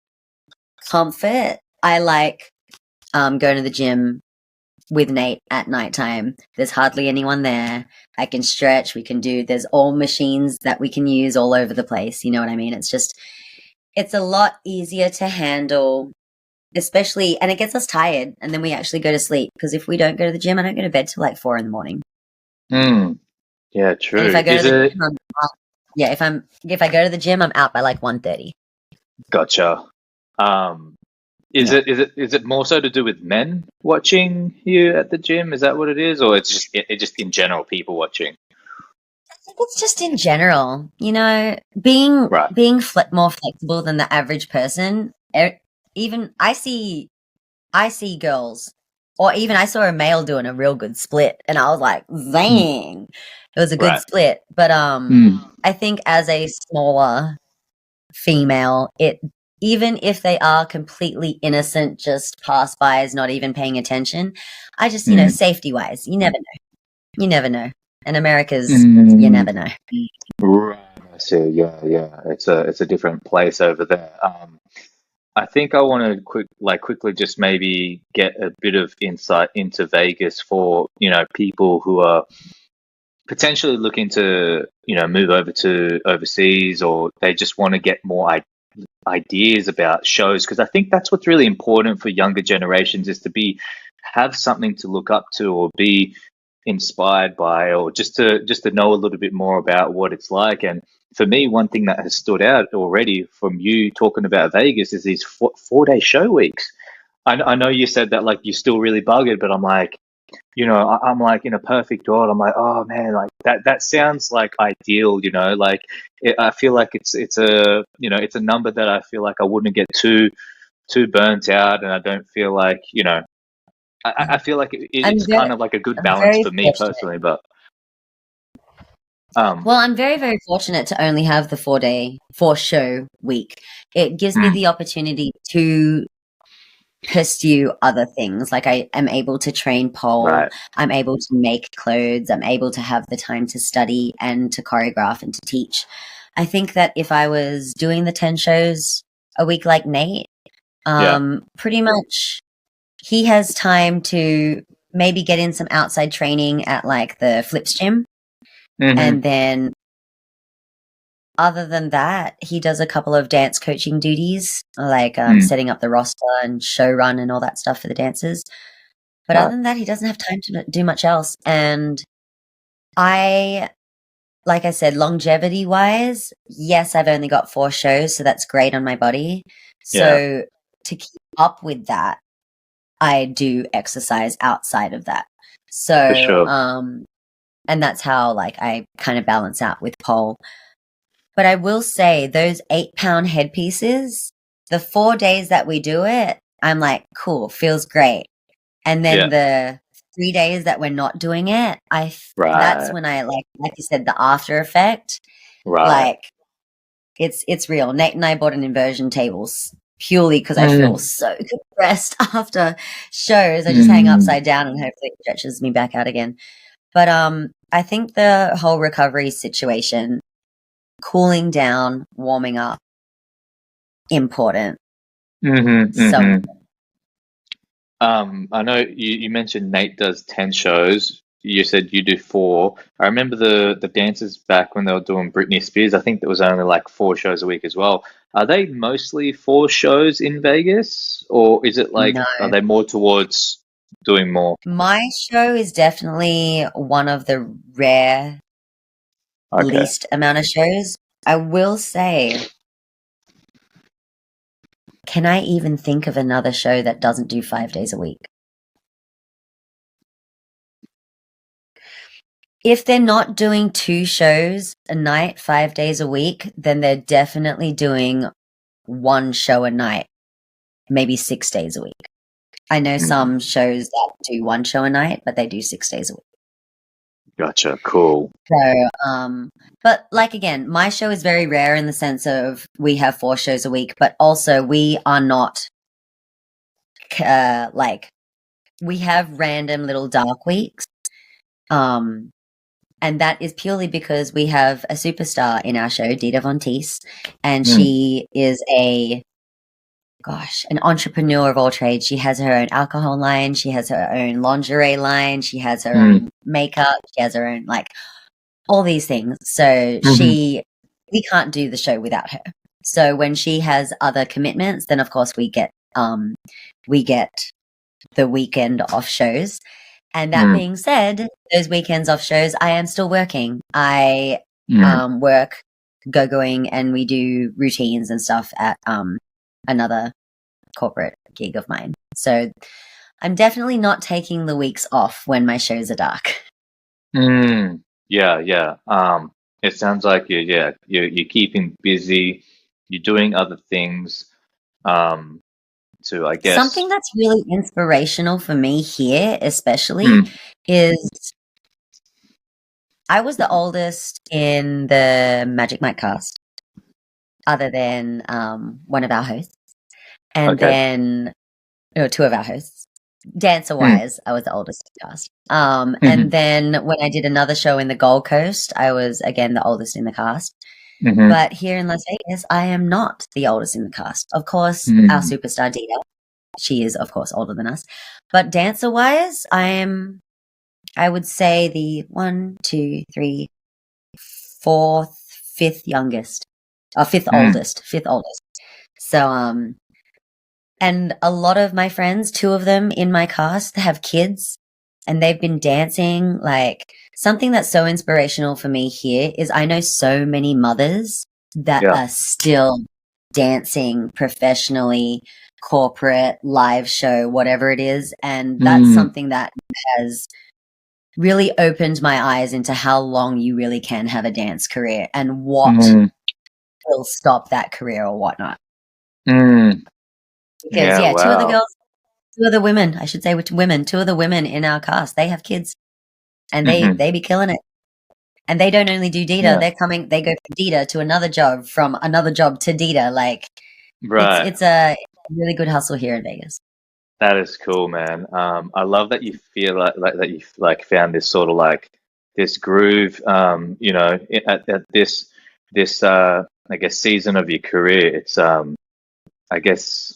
comfort, I like going to the gym with Nate at nighttime. There's hardly anyone there. I can stretch. There's all machines that we can use all over the place. You know what I mean? It's it's a lot easier to handle, especially, and it gets us tired, and then we actually go to sleep. Because if we don't go to the gym, I don't go to bed till like 4 a.m. Yeah, And true. if I go Is to the it? gym, I'm out. Yeah, if I go to the gym, I'm out by like 1:30. Gotcha. Is Yeah. it more so to do with men watching you at the gym? Is that what it is, or it's just it just in general people watching? I think it's just in general, being Right. more flexible than the average person. Even I see girls, or even I saw a male doing a real good split, and I was like, "Zang!" It was a good Right. split. But I think as a smaller female, even if they are completely innocent, just pass-bys, not even paying attention, I just safety wise, you never know. And America's you never know. Right. I see. Yeah. It's a different place over there. I think I want to quickly just maybe get a bit of insight into Vegas for people who are potentially looking to move over to overseas, or they just want to get more ideas about shows, because I think that's what's really important for younger generations, is to have something to look up to or be inspired by, or just to know a little bit more about what it's like. And for me, one thing that has stood out already from you talking about Vegas is these 4-day show weeks. I know you said that like you're still really buggered, but I'm like, I'm like in a perfect world. I'm like, oh man, like that sounds like ideal, like I feel like it's it's a number that I feel like I wouldn't get too burnt out, and I don't feel like, I feel like I'm it's very, kind of like a good I'm balance very for me fortunate. personally, but Well, I'm very, very fortunate to only have the 4-show week. It gives me the opportunity to pursue other things. Like I am able to train pole, right, I'm able to make clothes, I'm able to have the time to study and to choreograph and to teach. I think that if I was doing the 10 shows a week like Nate, yeah, pretty much he has time to maybe get in some outside training at like the Flips gym. And then other than that, he does a couple of dance coaching duties, like setting up the roster and show run and all that stuff for the dancers. But other than that, he doesn't have time to do much else. And like I said, longevity wise, yes, I've only got 4 shows, so that's great on my body. So to keep up with that, I do exercise outside of that. So, for sure. And that's how like I kind of balance out with pole. But I will say those 8-pound headpieces, the 4 days that we do it, I'm like, cool, feels great. And then the 3 days that we're not doing it, that's when I like you said, the after effect, like it's real. Nate and I bought an inversion tables purely because I feel so depressed after shows. I just hang upside down and hopefully it stretches me back out again. But I think the whole recovery situation, cooling down, warming up, important. So I know you mentioned Nate does 10 shows. You said you do 4. I remember the dancers back when they were doing Britney Spears. I think there was only like 4 shows a week as well. Are they mostly 4 shows in Vegas, or is it like, no, are they more towards doing more? my show is definitely one of the rare, least amount of shows. I will say, can I even think of another show that doesn't do 5 days a week? If they're not doing 2 shows a night, 5 days a week, then they're definitely doing 1 show a night, maybe 6 days a week. I know some shows that do 1 show a night, but they do 6 days a week. Gotcha. Cool. So, but like again, my show is very rare in the sense of we have 4 shows a week, but also we are not like we have random little dark weeks. And that is purely because we have a superstar in our show, Dita Von Teese, and she is an entrepreneur of all trades. She has her own alcohol line. She has her own lingerie line. She has her own makeup. She has her own, like, all these things. So we can't do the show without her. So when she has other commitments, then of course we get the weekend off shows. And that being said, those weekends off shows, I am still working. I work go-going, and we do routines and stuff at another corporate gig of mine. So I'm definitely not taking the weeks off when my shows are dark. Yeah. It sounds like you're keeping busy. You're doing other things. To, I guess, Something that's really inspirational for me here, especially, is I was the oldest in the Magic Mike cast, other than one of our hosts, and then two of our hosts. Dancer wise, I was the oldest in the cast. And then when I did another show in the Gold Coast, I was again the oldest in the cast. But here in Las Vegas, I am not the oldest in the cast. Of course, our superstar Dita, she is of course older than us. But dancer wise, I would say the 1, 2, 3, 4th, 5th youngest, or 5th oldest. So, and a lot of my friends, 2 of them in my cast, have kids, and they've been dancing. Like, something that's so inspirational for me here is I know so many mothers that are still dancing professionally, corporate, live show, whatever it is. And that's something that has really opened my eyes into how long you really can have a dance career and what will stop that career or whatnot. Because wow. 2 of the girls, 2 of the women, I should say, which women, 2 of the women in our cast, they have kids, and they be killing it. And they don't only do Dita; they go from Dita to another job, from another job to Dita. Like, it's a really good hustle here in Vegas. That is cool, man. I love that you feel like that you've like found this sort of like this groove. You know, at this I guess season of your career. It's I guess.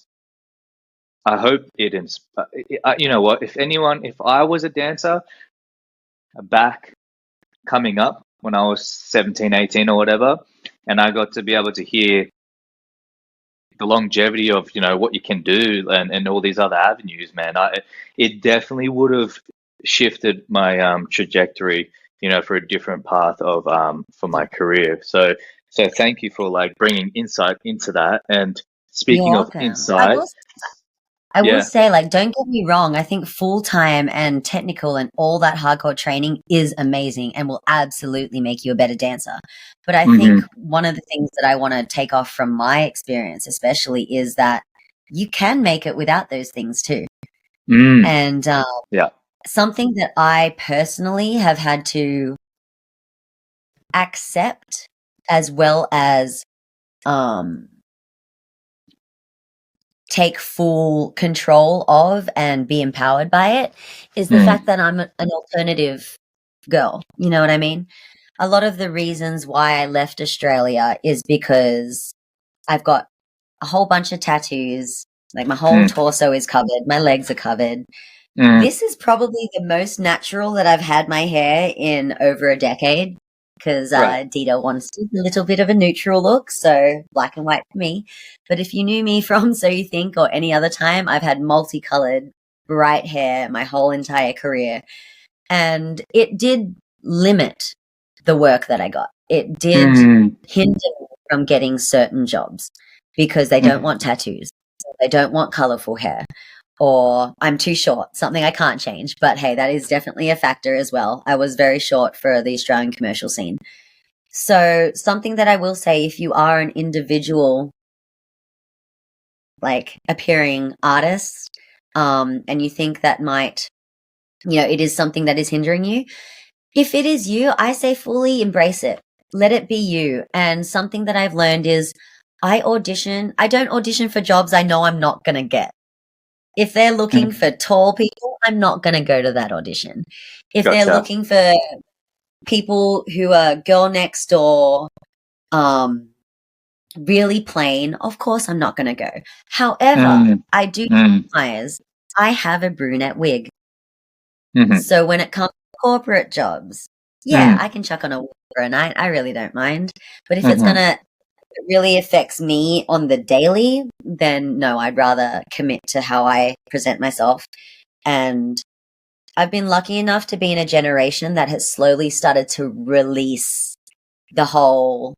I hope it you know what, if I was a dancer back coming up when I was 17, 18 or whatever, and I got to be able to hear the longevity of, you know, what you can do and all these other avenues, man, it definitely would have shifted my trajectory, you know, for a different path of for my career. So thank you for like bringing insight into that. And speaking of insight, I will say, like, don't get me wrong. I think full-time and technical and all that hardcore training is amazing and will absolutely make you a better dancer. But I think one of the things that I want to take off from my experience, especially, is that you can make it without those things too. And something that I personally have had to accept, as well as take full control of and be empowered by it, is the fact that I'm an alternative girl. You know what I mean? A lot of the reasons why I left Australia is because I've got a whole bunch of tattoos. Like, my whole torso is covered. My legs are covered. This is probably the most natural that I've had my hair in over a decade, because Dita wants a little bit of a neutral look, so black and white for me. But if you knew me from So You Think or any other time, I've had multicolored, bright hair my whole entire career. And it did limit the work that I got. It did hinder me from getting certain jobs because they don't want tattoos. They don't want colorful hair. Or I'm too short, something I can't change. But hey, that is definitely a factor as well. I was very short for the Australian commercial scene. So something that I will say, if you are an individual, like, appearing artist, and you think that might, you know, it is something that is hindering you, if it is you, I say fully embrace it. Let it be you. And something that I've learned is I don't audition for jobs I know I'm not going to get. If they're looking for tall people, I'm not going to go to that audition. If they're looking for people who are girl next door, really plain, of course I'm not going to go. However, I do recognize I have a brunette wig. So when it comes to corporate jobs, I can chuck on a wig for a night. I really don't mind. But if it's going to it really affects me on the daily, then no, I'd rather commit to how I present myself. And I've been lucky enough to be in a generation that has slowly started to release the whole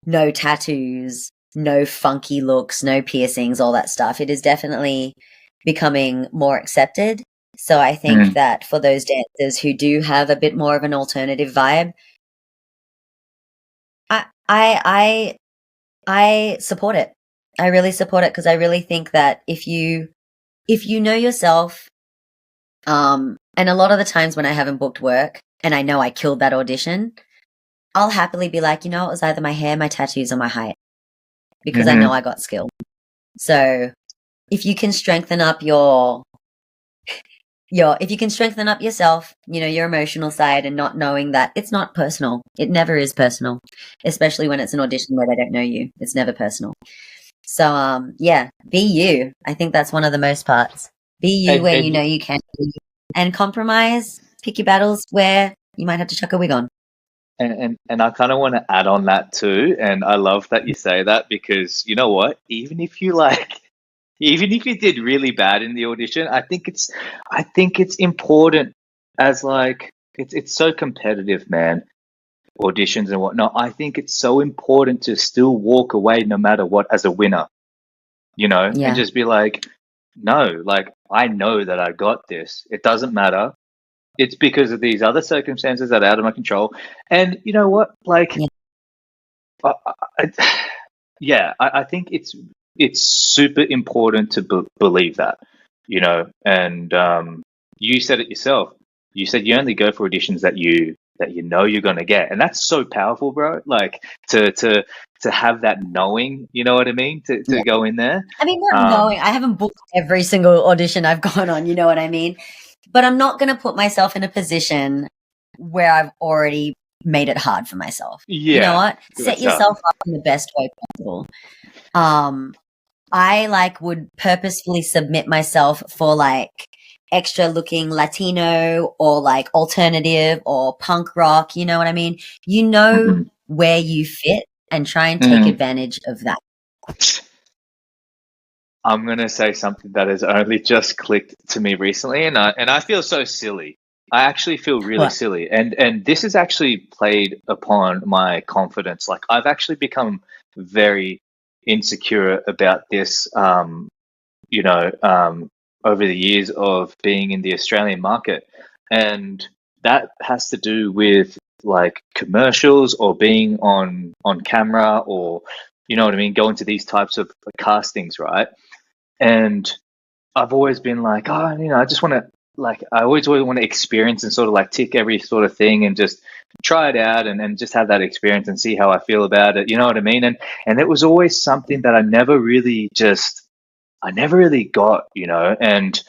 no tattoos, no funky looks, no piercings, all that stuff. It is definitely becoming more accepted. So I think that for those dancers who do have a bit more of an alternative vibe, I support it. I really support it because I really think that if you know yourself, and a lot of the times when I haven't booked work and I know I killed that audition, I'll happily be like, it was either my hair, my tattoos, or my height because I know I got skill. So if you can strengthen up if you can strengthen up yourself, your emotional side and not knowing that it's not personal. It never is personal, especially when it's an audition where they don't know you. It's never personal. So, yeah, be you. I think that's one of the most parts. Be you where you know you can be, and compromise, pick your battles where you might have to chuck a wig on. And I kind of want to add on that too. And I love that you say that because you know what? Even if you did really bad in the audition, I think it's important as it's so competitive, man. Auditions and whatnot. I think it's so important to still walk away no matter what as a winner, and just be like, no, I know that I got this. It doesn't matter. It's because of these other circumstances that are out of my control. And you know what? I think it's super important to believe that, and you said it yourself. You said you only go for auditions that you know you're going to get. And that's so powerful, bro. To have that knowing, you know what I mean? To go in there. I mean, not knowing. I haven't booked every single audition I've gone on, you know what I mean? But I'm not going to put myself in a position where I've already made it hard for myself. Yeah, you know what? Set yourself up in the best way possible. I would purposefully submit myself for extra looking Latino or alternative or punk rock, you know what I mean? Where you fit and try and take advantage of that. I'm going to say something that has only just clicked to me recently, and I feel so silly. I actually feel really silly. And this has actually played upon my confidence. I've actually become very insecure about this, over the years of being in the Australian market. And that has to do with commercials or being on camera or, you know what I mean, going to these types of castings, right? And I've always been I just want to, I always want to experience and sort of tick every sort of thing and just try it out and just have that experience and see how I feel about it. You know what I mean? And it was always something that I never really got, and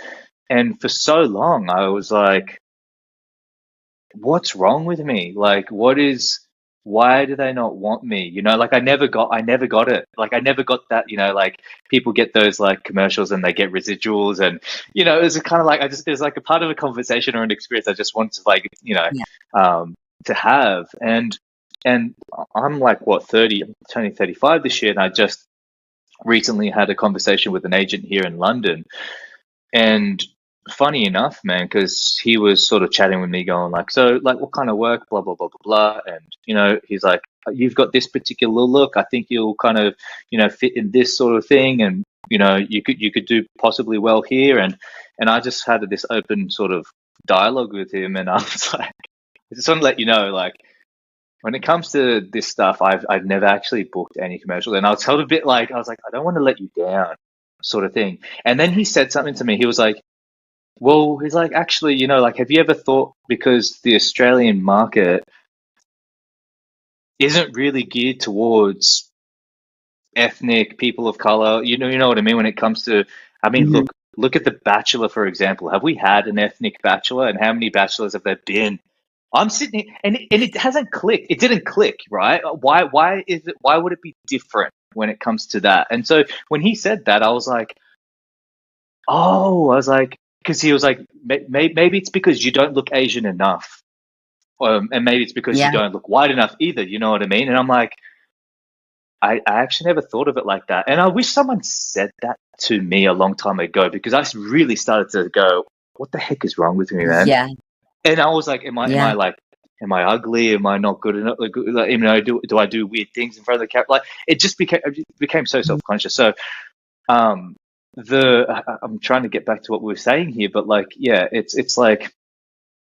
for so long I was like, what's wrong with me? Why do they not want me? I never got it. I never got that, people get those commercials and they get residuals and, it was kind of it was a part of a conversation or an experience I just wanted to to have. And I'm 30, I'm turning 35 this year. And I just recently had a conversation with an agent here in London. And funny enough, man, because he was sort of chatting with me going so what kind of work, blah, blah, blah, blah, blah. And, he's like, you've got this particular look. I think you'll kind of, fit in this sort of thing. And, you could do possibly well here. And I just had this open sort of dialogue with him. And I was like, I just want to let you know, when it comes to this stuff, I've never actually booked any commercials. And I was a bit I was like, I don't want to let you down sort of thing. And then he said something to me. He was like, well, he's like, actually, have you ever thought, because the Australian market isn't really geared towards ethnic people of color, you know what I mean? When it comes to, I mean, look at The Bachelor, for example. Have we had an ethnic bachelor, and how many bachelors have there been? I'm sitting here, and it hasn't clicked. It didn't click, right? Why would it be different when it comes to that? And so when he said that, I was like, because he was like, maybe it's because you don't look Asian enough, and maybe it's because you don't look white enough either. You know what I mean? And I'm like, I actually never thought of it like that. And I wish someone said that to me a long time ago, because I really started to go, what the heck is wrong with me, man? Yeah. And I was like, am I like, am I ugly? Am I not good enough? Like, you know, do I do weird things in front of the camera? Like, it became so self-conscious. So, I'm trying to get back to what we were saying here, but like, yeah, it's like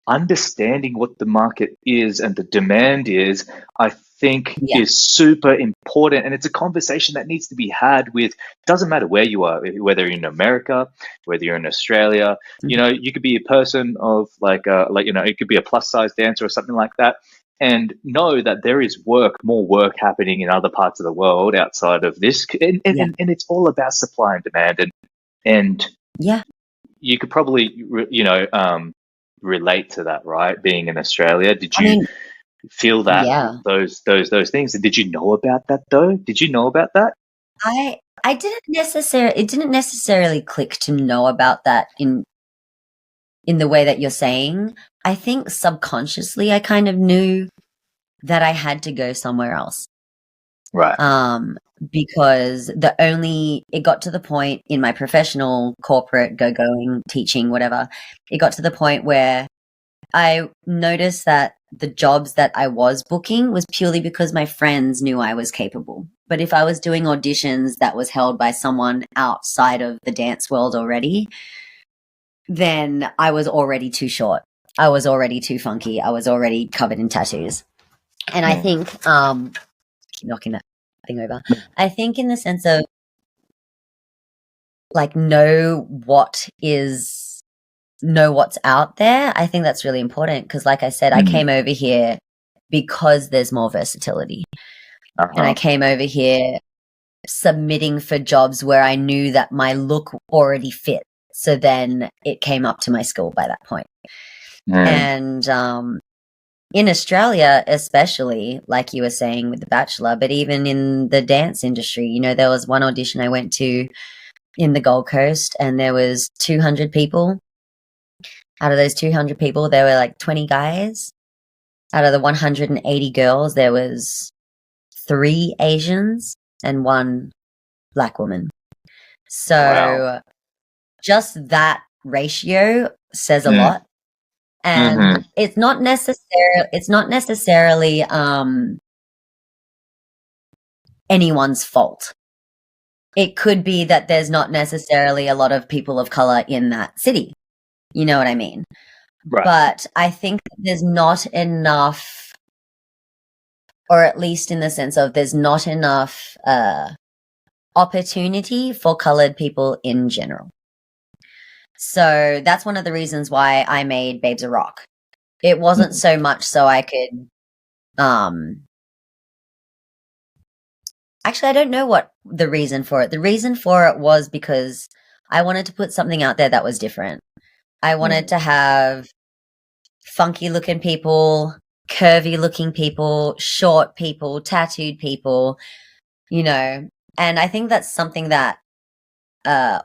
understanding what the market is and the demand is, I think, is super important. And it's a conversation that needs to be had with, doesn't matter where you are, whether you're in America, whether you're in Australia, you know, you could be a person of like, you know, it could be a plus size dancer or something like that. And know that there is more work happening in other parts of the world outside of this. And it's all about supply and demand. And you could probably, you know, relate to that, right? Being in Australia, did you feel that those things? And did you know about that though? Did you know about that? I didn't necessarily. It didn't necessarily click to know about that in the way that you're saying. I think subconsciously I kind of knew that I had to go somewhere else. Right. Because it got to the point in my professional corporate going, teaching, whatever, it got to the point where I noticed that the jobs that I was booking was purely because my friends knew I was capable. But if I was doing auditions that was held by someone outside of the dance world already, then I was already too short. I was already too funky. I was already covered in tattoos. And I think, keep knocking that thing over. I think in the sense of like know what's out there. I think that's really important because, like I said, I came over here because there's more versatility. And I came over here submitting for jobs where I knew that my look already fit. So then it came up to my skill by that point. And in Australia, especially, like you were saying with The Bachelor, but even in the dance industry, you know, there was one audition I went to in the Gold Coast and there was 200 people. Out of those 200 people, there were like 20 guys. Out of the 180 girls, there was 3 Asians and 1 black woman. So just that ratio says a lot. And it's not necessarily anyone's fault. It could be that there's not necessarily a lot of people of color in that city. You know what I mean? Right. But I think there's not enough, or at least in the sense of there's not enough opportunity for colored people in general. So that's one of the reasons why I made Babes of Rock. It wasn't so much so I could, actually, I don't know what the reason for it. The reason for it was because I wanted to put something out there that was different. I wanted to have funky looking people, curvy looking people, short people, tattooed people, you know, and I think that's something that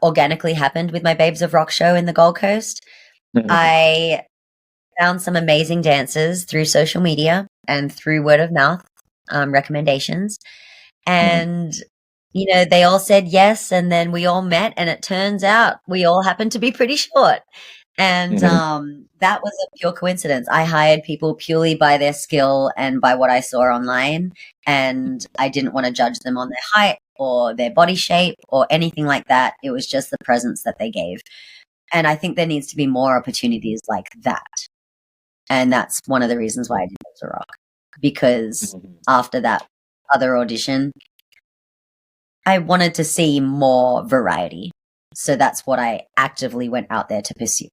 organically happened with my Babes of Rock show in the Gold Coast. I found some amazing dancers through social media and through word of mouth recommendations. And, you know, they all said yes. And then we all met and it turns out we all happened to be pretty short. And that was a pure coincidence. I hired people purely by their skill and by what I saw online. And I didn't want to judge them on their height or their body shape or anything like that. It was just the presence that they gave. And I think there needs to be more opportunities like that. And that's one of the reasons why I did Babes of Rock. Because after that other audition, I wanted to see more variety. So that's what I actively went out there to pursue.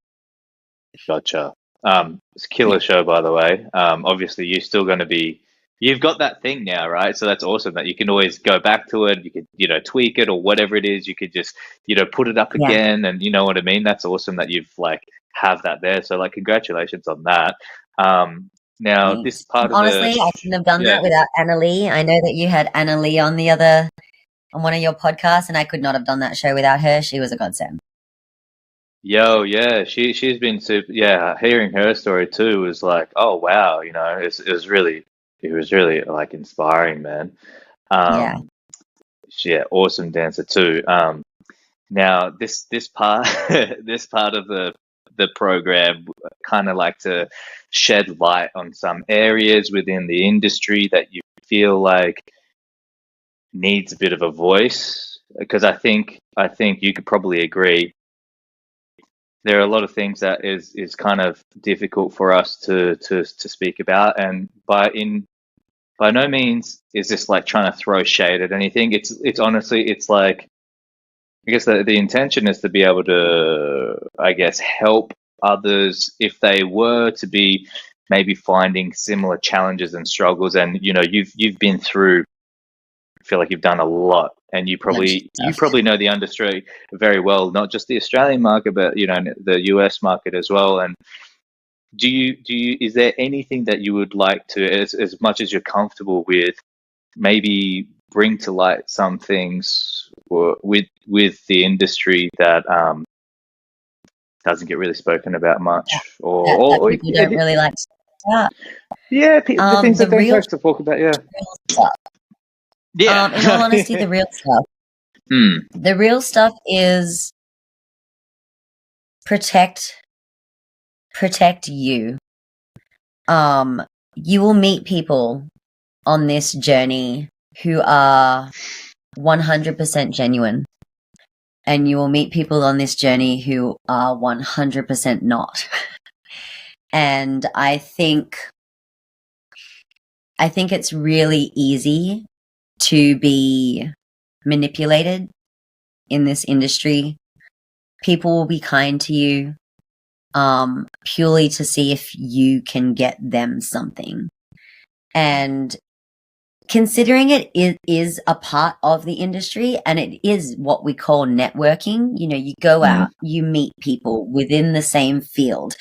Gotcha. It's a killer show, by the way. Obviously, you're still going to be. You've got that thing now, right? So that's awesome that you can always go back to it. You could, you know, tweak it or whatever it is. You could just, you know, put it up again, and you know what I mean. That's awesome that you've like have that there. So like, congratulations on that. Now Thanks. this part honestly, of the I couldn't have done that without Anna Lee. I know that you had Anna Lee on one of your podcasts, and I could not have done that show without her. She was a godsend. Yeah, she's been super. Yeah, hearing her story too was like, oh wow, you know, it was really like inspiring, man. yeah, awesome dancer too. Now this part this part of the program kind of like to shed light on some areas within the industry that you feel like needs a bit of a voice, because I think you could probably agree there are a lot of things that is kind of difficult for us to speak about, and by no means is this like trying to throw shade at anything. It's honestly, it's like, I guess the intention is to be able to, I guess, help others if they were to be maybe finding similar challenges and struggles. And you've been through, I feel like you've done a lot, and you probably know the industry very well, not just the Australian market, but the US market as well. And do you is there anything that you would like to, as much as you're comfortable with, maybe bring to light some things with the industry that doesn't get really spoken about much, that people don't really like to talk about? Yeah, the things that don't like to talk about. Yeah, stuff. yeah. In all honesty, the real stuff. The real stuff is protect you. You will meet people on this journey who are 100% genuine, and you will meet people on this journey who are 100% not. And I think it's really easy to be manipulated in this industry. People will be kind to you purely to see if you can get them something. And considering it is a part of the industry, and it is what we call networking. You go out, you meet people within the same field,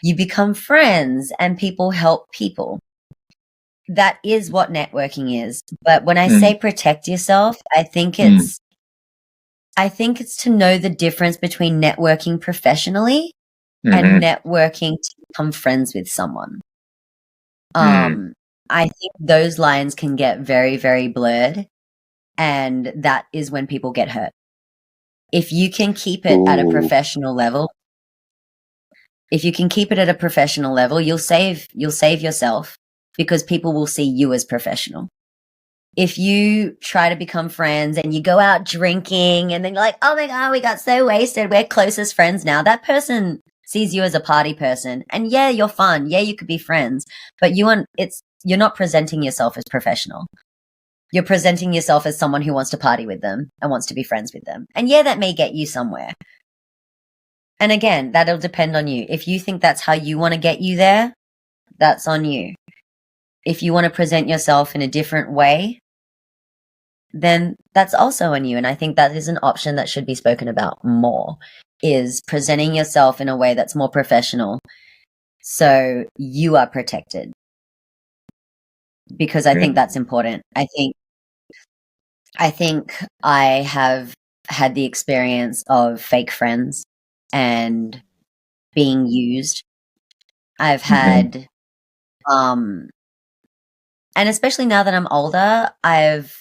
you become friends, and people help people. That is what networking is. But when I say protect yourself, I think it's to know the difference between networking professionally and networking to become friends with someone. I think those lines can get very, very blurred, and that is when people get hurt. If you can keep it at a professional level, you'll save yourself, because people will see you as professional. If you try to become friends and you go out drinking and then you're like, oh my God, we got so wasted, we're close as friends now, that person sees you as a party person. And yeah, you're fun. Yeah, you could be friends, but you're not presenting yourself as professional. You're presenting yourself as someone who wants to party with them and wants to be friends with them. And yeah, that may get you somewhere. And again, that'll depend on you. If you think that's how you want to get you there, that's on you. If you want to present yourself in a different way, then that's also on you. And I think that is an option that should be spoken about more, is presenting yourself in a way that's more professional, so you are protected. Because I think that's important. I think I have had the experience of fake friends and being used. I've had, and especially now that I'm older, I've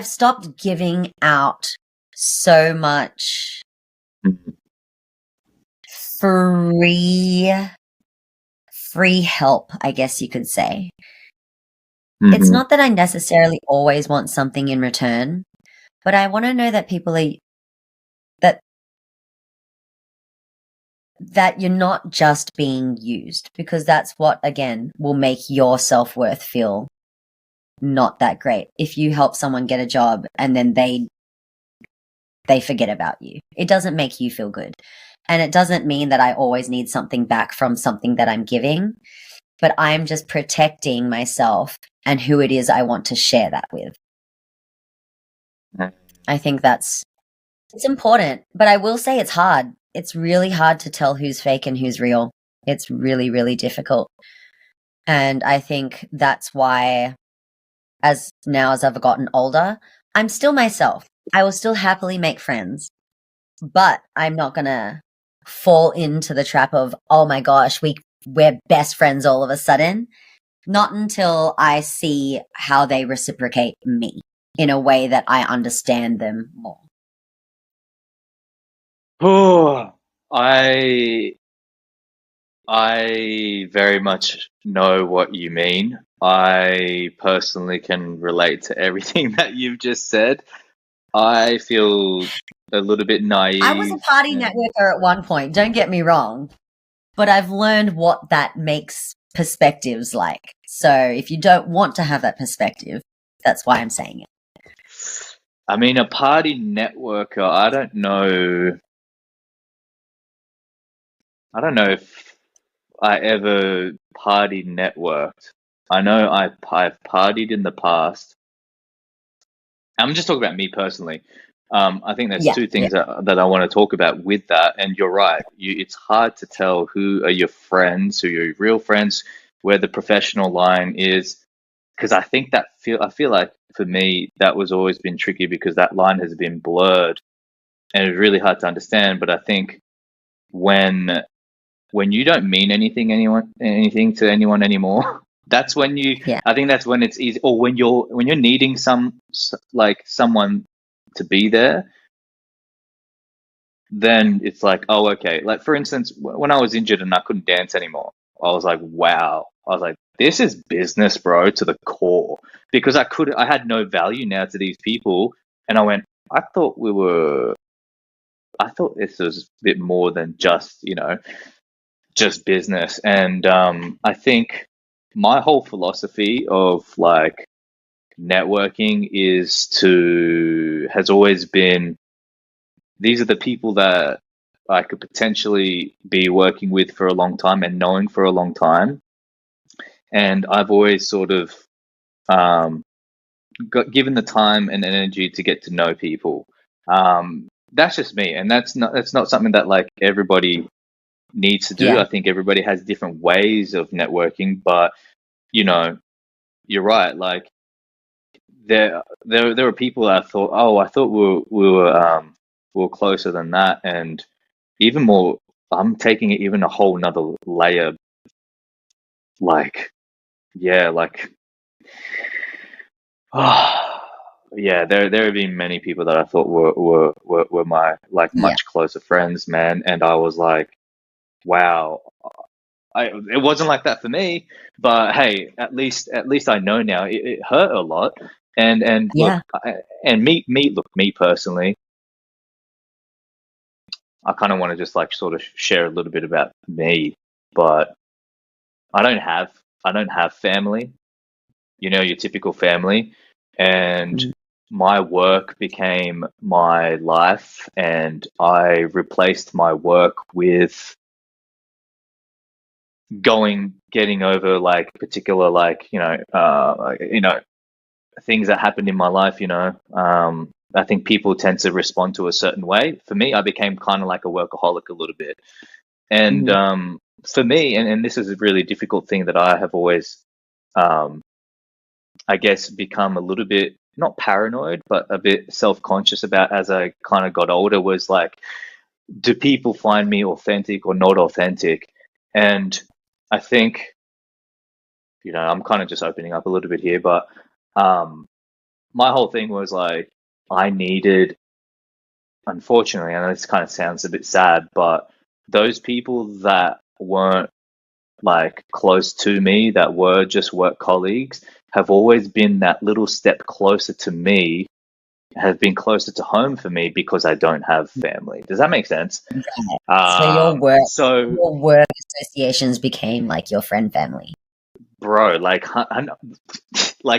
stopped giving out so much free help, I guess you could say. It's not that I necessarily always want something in return, but I want to know that people are that you're not just being used, because that's what, again, will make your self-worth feel not that great. If you help someone get a job and then they forget about you, it doesn't make you feel good. And it doesn't mean that I always need something back from something that I'm giving, but I'm just protecting myself and who it is I want to share that with. I think it's important, but I will say it's hard. It's really hard to tell who's fake and who's real. It's really, really difficult. And I think that's why, as I've gotten older, I'm still myself. I will still happily make friends, but I'm not going to fall into the trap of, oh my gosh, we're best friends all of a sudden. Not until I see how they reciprocate me. in a way that I understand them more. Oh, I very much know what you mean. I personally can relate to everything that you've just said. I feel a little bit naive. I was a party networker at one point, don't get me wrong, but I've learned what that makes perspectives like. So if you don't want to have that perspective, that's why I'm saying it. I mean, a party networker, I don't know if I ever party networked. I know I've partied in the past. I'm just talking about me personally. I think there's two things that I want to talk about with that. And you're right. It's hard to tell who are your friends, who are your real friends, where the professional line is. Because I think I feel like for me, that was always been tricky because that line has been blurred and it's really hard to understand. But I think when you don't mean anything to anyone anymore, that's when I think that's when it's easy. Or when you're needing someone to be there, then it's like, oh, okay. Like for instance, when I was injured and I couldn't dance anymore, I was like, wow. I was like, this is business, bro, to the core. Because I had no value now to these people, and I went, I thought this was a bit more than just just business. And I think my whole philosophy of like networking has always been, these are the people that I could potentially be working with for a long time and knowing for a long time. And I've always sort of got given the time and energy to get to know people. That's just me, and that's not something that like everybody needs to do. Yeah. I think everybody has different ways of networking, but you're right. Like there are people that I thought we were closer than that, and even more. I'm taking it even a whole nother layer. Like, yeah, like, yeah. There have been many people that I thought were my like much closer friends, man, and I was like, wow. It wasn't like that for me, but hey, at least I know now. It hurt a lot, and look, me personally, I kind of want to just like sort of share a little bit about me, but I don't have family, your typical family, and my work became my life, and I replaced my work with getting over like particular like things that happened in my life. I think people tend to respond to a certain way. For me, I became kind of like a workaholic a little bit, and for me, and this is a really difficult thing that I have always I guess become a little bit not paranoid but a bit self-conscious about as I kind of got older, was like, do people find me authentic or not authentic? And I think, I'm kind of just opening up a little bit here, but my whole thing was like, I needed, unfortunately, I know this kind of sounds a bit sad, but those people that weren't like close to me, that were just work colleagues, have always been that little step closer to me, have been closer to home for me because I don't have family. Does that make sense? So your work associations became like your friend family. Bro, like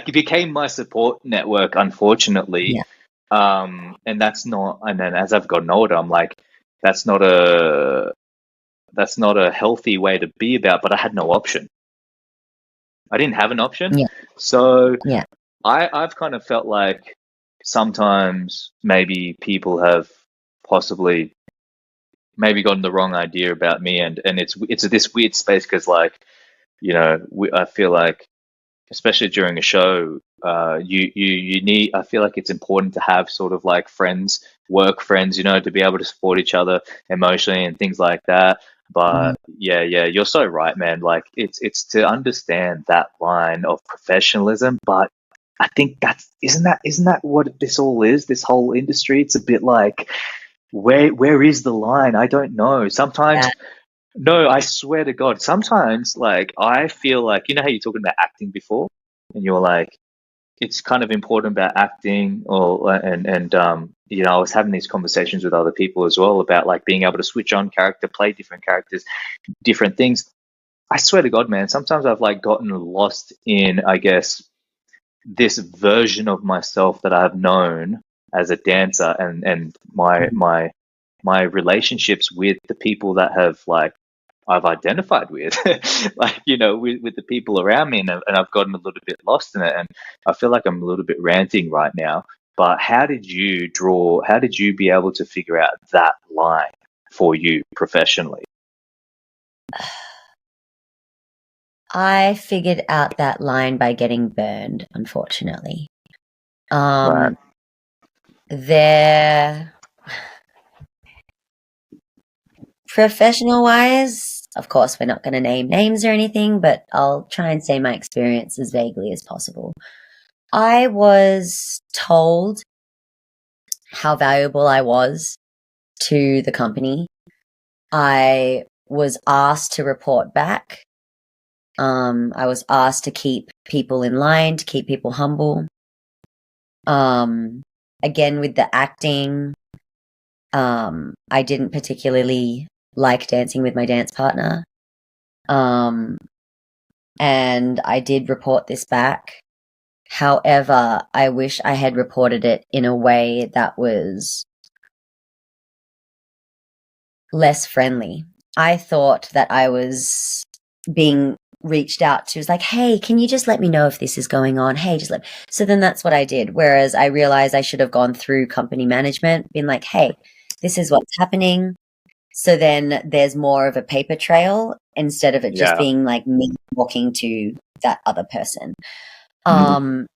it became my support network, unfortunately. And that's not, and then as I've gotten older, I'm like, that's not a healthy way to be about, but I had no option. I didn't have an option. So I've kind of felt like sometimes maybe people have possibly maybe gotten the wrong idea about me, and it's this weird space because like, I feel like, especially during a show, you need, I feel like it's important to have sort of like friends, work friends, to be able to support each other emotionally and things like that. But yeah, you're so right, man. Like it's to understand that line of professionalism, but I think isn't that what this all is? This whole industry. It's a bit like, where is the line? I don't know. Yeah. Sometimes, no, I swear to God, sometimes like I feel like, you know how you're talking about acting before, and you're like, it's kind of important about acting, or you know, I was having these conversations with other people as well about like being able to switch on character, play different characters, different things. I swear to God, man, sometimes I've like gotten lost in, I guess, this version of myself that I've known as a dancer, and my relationships with the people that have like I've identified with, like, you know, with the people around me, and I've gotten a little bit lost in it, and I feel like I'm a little bit ranting right now. But how did you be able to figure out that line for you professionally? I figured out that line by getting burned, unfortunately. Right. There, professional wise, of course, we're not going to name names or anything, but I'll try and say my experience as vaguely as possible. I was told how valuable I was to the company. I was asked to report back. I was asked to keep people in line, to keep people humble. Again, with the acting, I didn't particularly like dancing with my dance partner. And I did report this back. However, I wish I had reported it in a way that was less friendly. I thought that I was being reached out to. It was like, hey, can you just let me know if this is going on? Hey, just let me. So then that's what I did. Whereas I realized I should have gone through company management, been like, hey, this is what's happening. So then there's more of a paper trail instead of it just Yeah. being like me walking to that other person. Mm.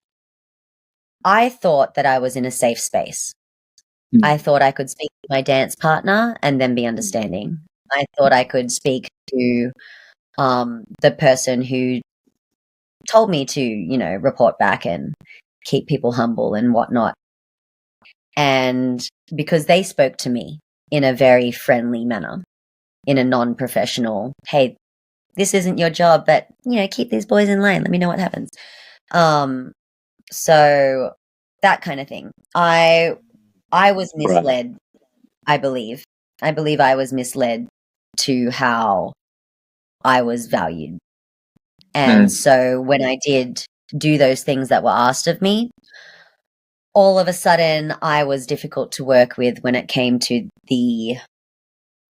I thought that I was in a safe space. I thought I could speak to my dance partner and then be understanding. I thought I could speak to the person who told me to, you know, report back and keep people humble and whatnot. And because they spoke to me in a very friendly manner, in a non-professional, hey, this isn't your job, but, you know, keep these boys in line. Let me know what happens. So that kind of thing. I was Right. misled, I believe. I believe I was misled to how I was valued. And so when I did do those things that were asked of me, all of a sudden I was difficult to work with when it came to the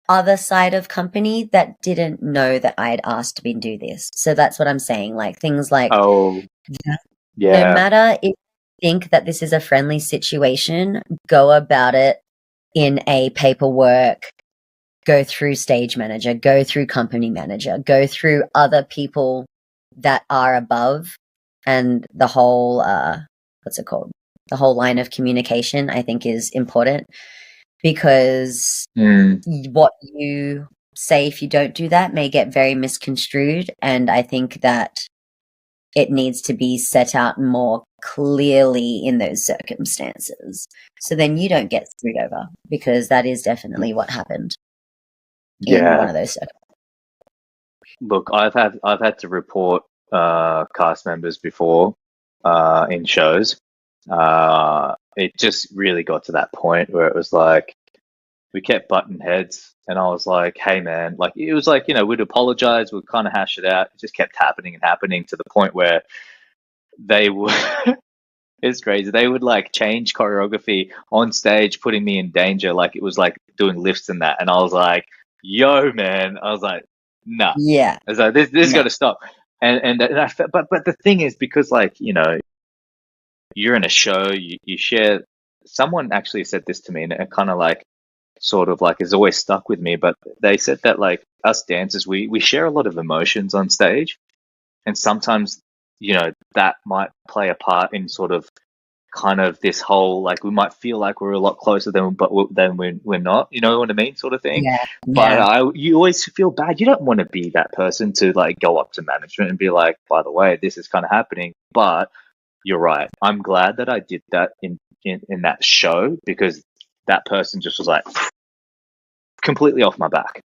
other side of company that didn't know that I had asked to do this. So that's what I'm saying. Like things like, Oh, no yeah. matter if you think that this is a friendly situation, go about it in a paperwork, go through stage manager, go through company manager, go through other people that are above, and the whole what's it called? The whole line of communication I think is important, because what you say if you don't do that may get very misconstrued, and I think that it needs to be set out more clearly in those circumstances, so then you don't get screwed over, because that is definitely what happened in one Yeah. of those circumstances. Look, I've had to report cast members before in shows. It just really got to that point where it was like we kept butting heads, and I was like, "Hey, man!" Like it was like, you know, we'd apologize, we'd kind of hash it out. It just kept happening and happening to the point where they would. It's crazy. They would like change choreography on stage, putting me in danger. Like it was like doing lifts and that, and I was like, "Yo, man!" I was like, "Nah." Yeah. I was like, "This got No. to stop." And I felt, but the thing is, because like, you know, you're in a show, you share. Someone actually said this to me, and it kind of like sort of like has always stuck with me. But they said that like us dancers, we share a lot of emotions on stage, and sometimes, you know, that might play a part in sort of kind of this whole like we might feel like we're a lot closer than we're not, you know what I mean, sort of thing. Yeah. But Yeah. you always feel bad. You don't want to be that person to like go up to management and be like, by the way, this is kind of happening. But you're right. I'm glad that I did that in that show, because that person just was like completely off my back.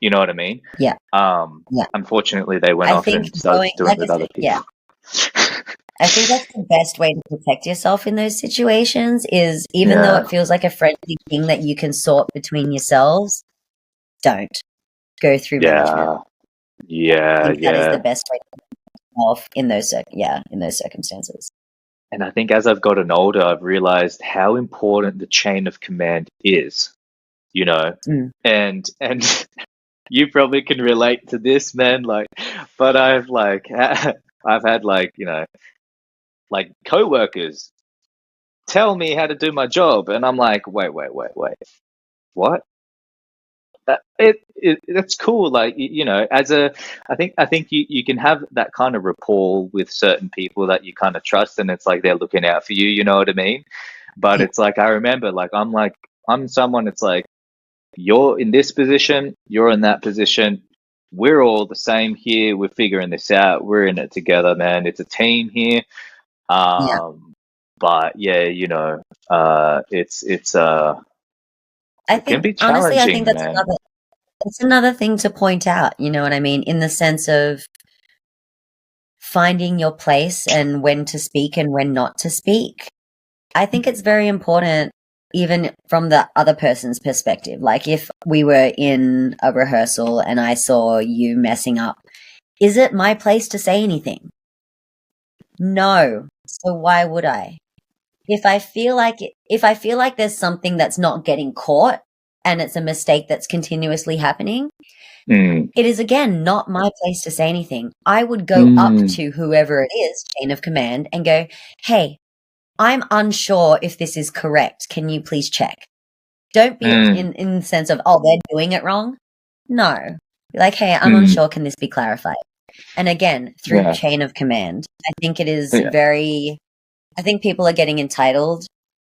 You know what I mean? Yeah. Yeah. Unfortunately, they went I off think and started doing like with I other said, yeah. people. I think that's the best way to protect yourself in those situations is even though Yeah. it feels like a friendly thing that you can sort between yourselves, don't go through management. I Yeah. think that is the Yeah. best way to protect yourself in those circumstances. And I think as I've gotten older, I've realized how important the chain of command is, you know, Mm. and you probably can relate to this, man. Like, but I've I've had like coworkers tell me how to do my job, and I'm like, wait, what? That's cool. Like, as a, I think you can have that kind of rapport with certain people that you kind of trust, and it's like they're looking out for you. You know what I mean? But Yeah. it's like I remember, I'm someone. It's like you're in this position, you're in that position. We're all the same here. We're figuring this out. We're in it together, man. It's a team here. Yeah. But yeah, I it can think be honestly, I think challenging, man. that's another thing to point out, you know what I mean? In the sense of finding your place and when to speak and when not to speak. I think it's very important, even from the other person's perspective. Like if we were in a rehearsal and I saw you messing up, is it my place to say anything? No. So why would I? If I feel like there's something that's not getting caught and it's a mistake that's continuously happening, Mm, it is again not my place to say anything. I would go up mm, to whoever it is, chain of command, and go, "Hey, I'm unsure if this is correct. Can you please check?" Don't be mm, in the sense of, "Oh, they're doing it wrong." No. Be like, "Hey, I'm mm. unsure. Can this be clarified?" And again, through Yeah, chain of command, I think it is yeah. I think people are getting entitled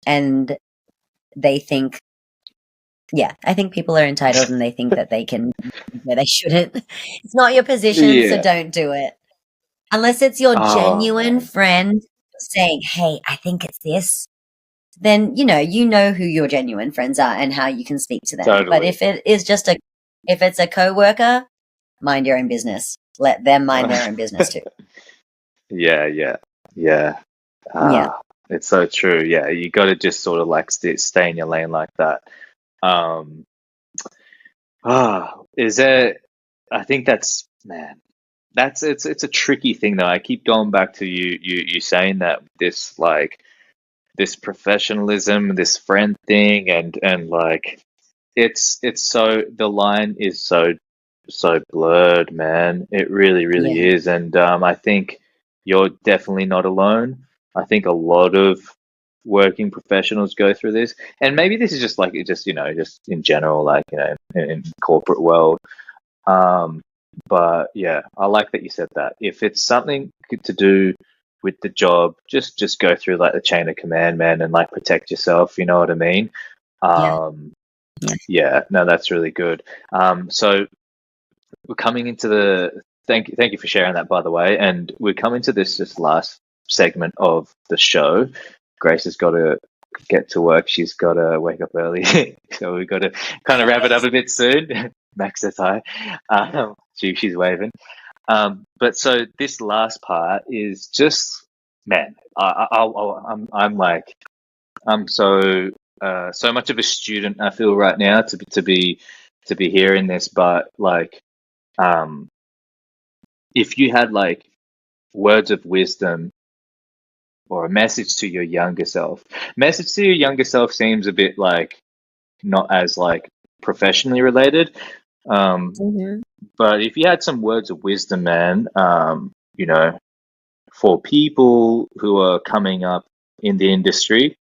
and they think, yeah, I think people are entitled and they think that they can, where they shouldn't. It's not your position, so Yeah. don't do it. Unless it's your Oh genuine man, friend saying, "Hey, I think it's this," then you know who your genuine friends are and how you can speak to them. But totally. if it's a coworker, mind your own business. Let them mind their own business too. Yeah, yeah, yeah. Yeah. It's so true. Yeah, you got to just sort of like stay in your lane like that. Um, is there? I think that's man. That's it's a tricky thing though. I keep going back to you saying that this professionalism, this friend thing, and like it's so the line is so blurred, man. It really Yeah. is, and I think you're definitely not alone. I think a lot of working professionals go through this, and maybe this is just like just in general, like in corporate world. Um, but yeah, I like that you said that. If it's something to do with the job, just go through like the chain of command, man, and like protect yourself. You know what I mean? Yeah. Um, Yeah. yeah, no, that's really good. So we're coming into the thank you for sharing that, by the way, and we're coming to this last segment of the show. Grace has got to get to work. She's got to wake up early, so we've got to kind of wrap it up a bit soon. Max says hi. She's waving. But so this last part is just, man, I'm like, I'm so much of a student. I feel right now to be hearing this, but like, um, if you had like words of wisdom or a message to your younger self, message to your younger self seems a bit like not as like professionally related. Um, Mhm. but if you had some words of wisdom, man, for people who are coming up in the industry,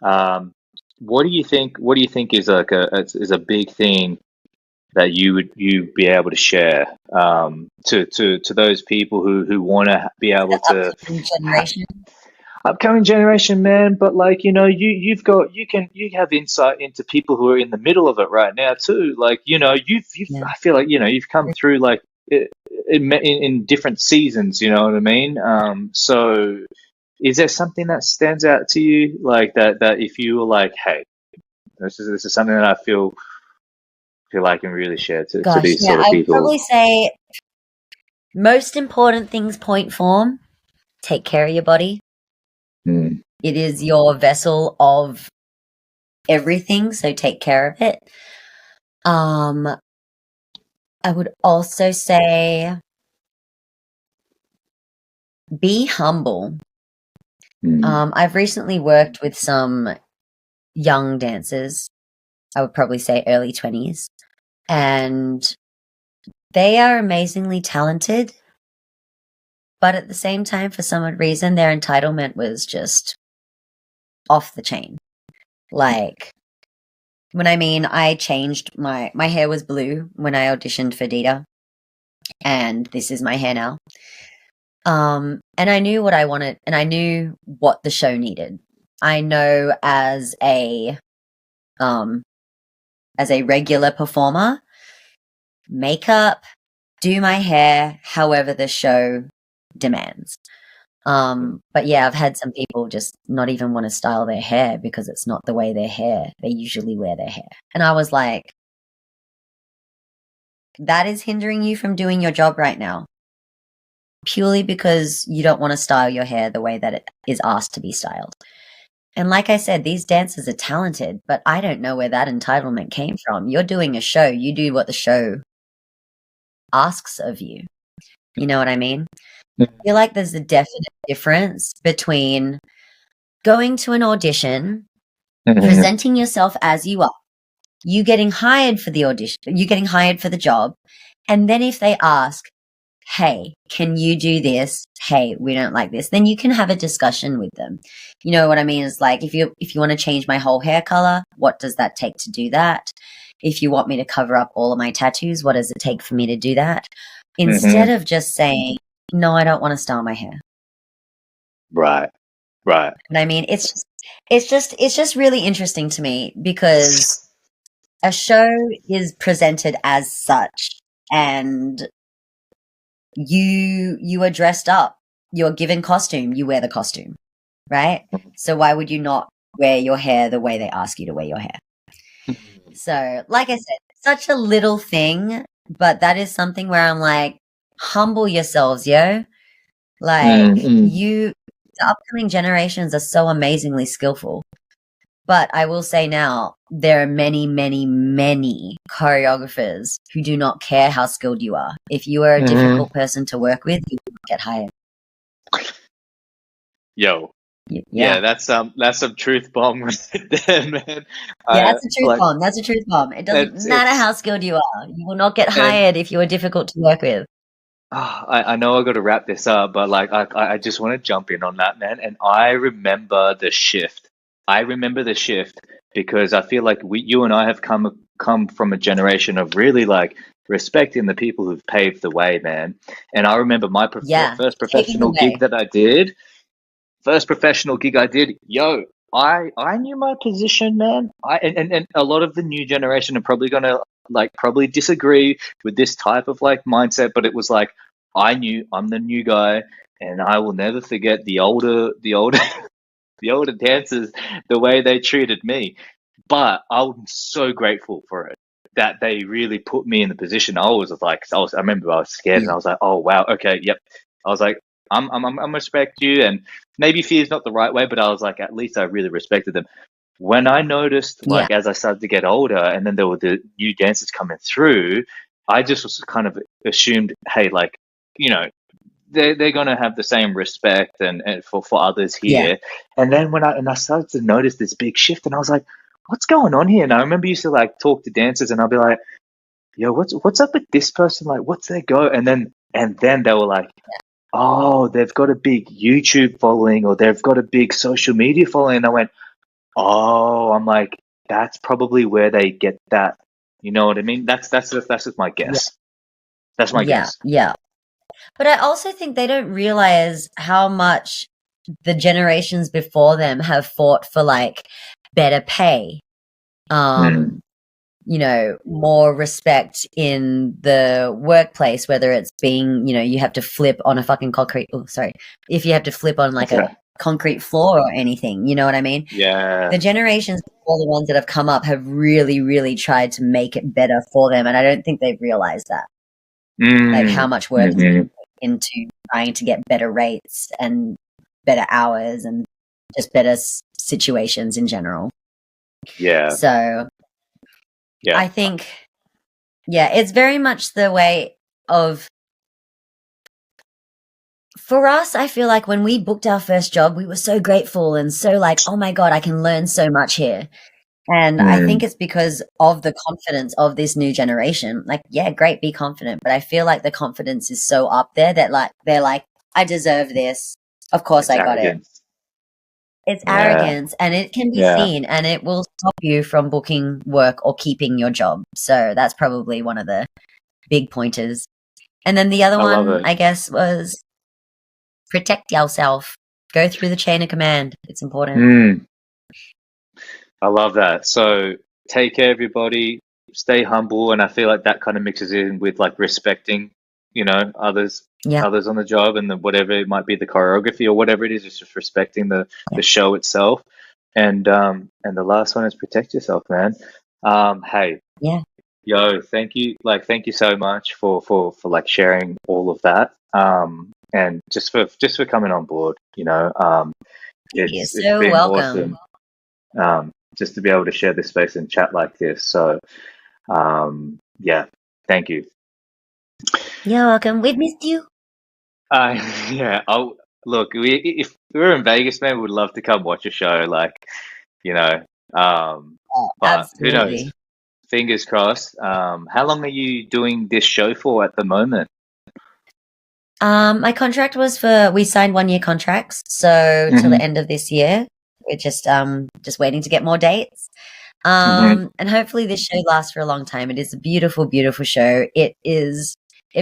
um, what do you think? What do you think is like a big thing that you be able to share to those people who want to be able The to upcoming generation. upcoming generation, man. But like you have insight into people who are in the middle of it right now too. Like you've Yeah. I feel like you've come through like in different seasons. You know what I mean? So is there something that stands out to you, like that if you were like, hey, this is something that I feel like I can really share to Gosh, these yeah, sort of I'd people? probably say most important things point form. Take care of your body. Mm. It is your vessel of everything, so take care of it. I would also say be humble. I've recently worked with some young dancers. I would probably say early 20s, and they are amazingly talented, but at the same time, for some reason, their entitlement was just off the chain. Like, when I changed my hair was blue when I auditioned for Dita, and this is my hair now. And I knew what I wanted, and I knew what the show needed. I know as a regular performer, makeup, do my hair however the show demands. But yeah, I've had some people just not even want to style their hair because it's not the way they usually wear their hair. And I was like, that is hindering you from doing your job right now. Purely because you don't want to style your hair the way that it is asked to be styled. And like I said, these dancers are talented, but I don't know where that entitlement came from. You're doing a show. You do what the show asks of you. You know what I mean? I feel like there's a definite difference between going to an audition, presenting yourself as you are, you getting hired for the audition, you getting hired for the job, and then if they ask, hey, can you do this? Hey, we don't like this. Then you can have a discussion with them. You know what I mean? It's like, if you want to change my whole hair color, what does that take to do that? If you want me to cover up all of my tattoos, what does it take for me to do that? Instead of just saying, no, I don't want to style my hair. Right. And I mean, it's just really interesting to me because a show is presented as such, and you are dressed up, you're given costume, you wear the costume, right? So why would you not wear your hair the way they ask you to wear your hair? So, like I said, such a little thing, but that is something where I'm like, humble yourselves, yo. Like, the upcoming generations are so amazingly skillful. But I will say now, there are many, many, many choreographers who do not care how skilled you are. If you are a difficult person to work with, you will get hired. Yo. Yeah, that's some truth bomb right there, man. Yeah, that's a truth bomb. That's a truth bomb. It doesn't matter how skilled you are. You will not get hired if you are difficult to work with. I know I got to wrap this up, but like I just want to jump in on that, man. And I remember the shift. Because I feel like you and I have come from a generation of really like respecting the people who've paved the way, man. And I remember my first professional gig that I did. First professional gig I did, I knew my position, man. And a lot of the new generation are probably gonna probably disagree with this type of like mindset, but it was like I knew I'm the new guy, and I will never forget the older the older dancers, the way they treated me. But I'm so grateful for it that they really put me in the position. I remember I was scared, and I was like, oh wow, okay, yep. I was like, I'm respect you, and maybe fear is not the right way, but I was like, at least I really respected them. When I noticed, as I started to get older, and then there were the new dancers coming through, I just was kind of assumed, hey, they're going to have the same respect and for others here. Yeah. And then when I started to notice this big shift, and I was like, what's going on here? And I remember used to like talk to dancers, and I'll be like, yo, what's up with this person? Like, what's their go? And then they were like, oh, they've got a big YouTube following, or they've got a big social media following. And I went, oh, I'm like, that's probably where they get that. You know what I mean? That's just my guess. Yeah. That's my guess. Yeah. But I also think they don't realize how much the generations before them have fought for like better pay, you know, more respect in the workplace, whether it's being, you know, you have to flip on a fucking concrete, if you have to flip on like a concrete floor or anything, you know what I mean? Yeah. The generations, all the ones that have come up, have really, really tried to make it better for them. And I don't think they've realized that, like how much work is being put into trying to get better rates and better hours and just better situations in general. Yeah. So Yeah. I think, yeah, it's very much the way of, for us, I feel like when we booked our first job, we were so grateful and so like, oh my God, I can learn so much here. And I think it's because of the confidence of this new generation. Like, yeah, great, be confident. But I feel like the confidence is so up there that like, they're like, I deserve this. Of course I got it. It's arrogance, and it can be seen, and it will stop you from booking work or keeping your job. So that's probably one of the big pointers. And then the other one, I guess, was protect yourself. Go through the chain of command. It's important. I love that. So take care, everybody. Stay humble, and I feel like that kind of mixes in with like respecting, you know, others on the job, and whatever it might be, the choreography or whatever it is, it's just respecting the show itself. And the last one is protect yourself, man. Hey, yo, thank you so much for like sharing all of that. And just for coming on board, you know. It's been welcome. Awesome. Just to be able to share this space and chat like this. So, yeah, thank you. You're welcome. We've missed you. Yeah. Look. If we were in Vegas, man, we'd love to come watch a show. Like, you know. But who knows? Fingers crossed. How long are you doing this show for at the moment? My contract was we signed 1-year contracts, so till the end of this year. We're just waiting to get more dates. And hopefully this show lasts for a long time. It is a beautiful, beautiful show. It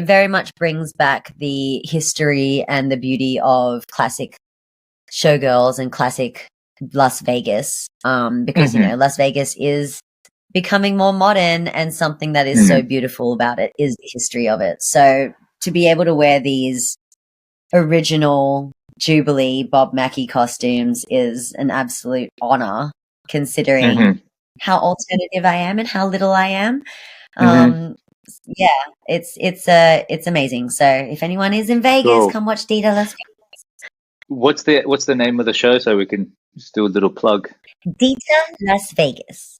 very much brings back the history and the beauty of classic showgirls and classic Las Vegas. Because, you know, Las Vegas is becoming more modern, and something that is so beautiful about it is the history of it. So to be able to wear these original Jubilee Bob Mackie costumes is an absolute honor, considering how alternative I am and how little I am. Yeah, it's amazing. So if anyone is in Vegas, come watch Dita Las Vegas. What's the name of the show, so we can just do a little plug? Dita Las Vegas.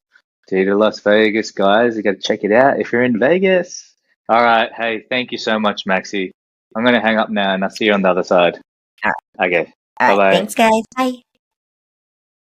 Dita Las Vegas, guys. You got to check it out if you're in Vegas. All right. Hey, thank you so much, Maxi. I'm going to hang up now, and I'll see you on the other side. All right. Okay. All right. Bye-bye. Thanks, guys. Bye.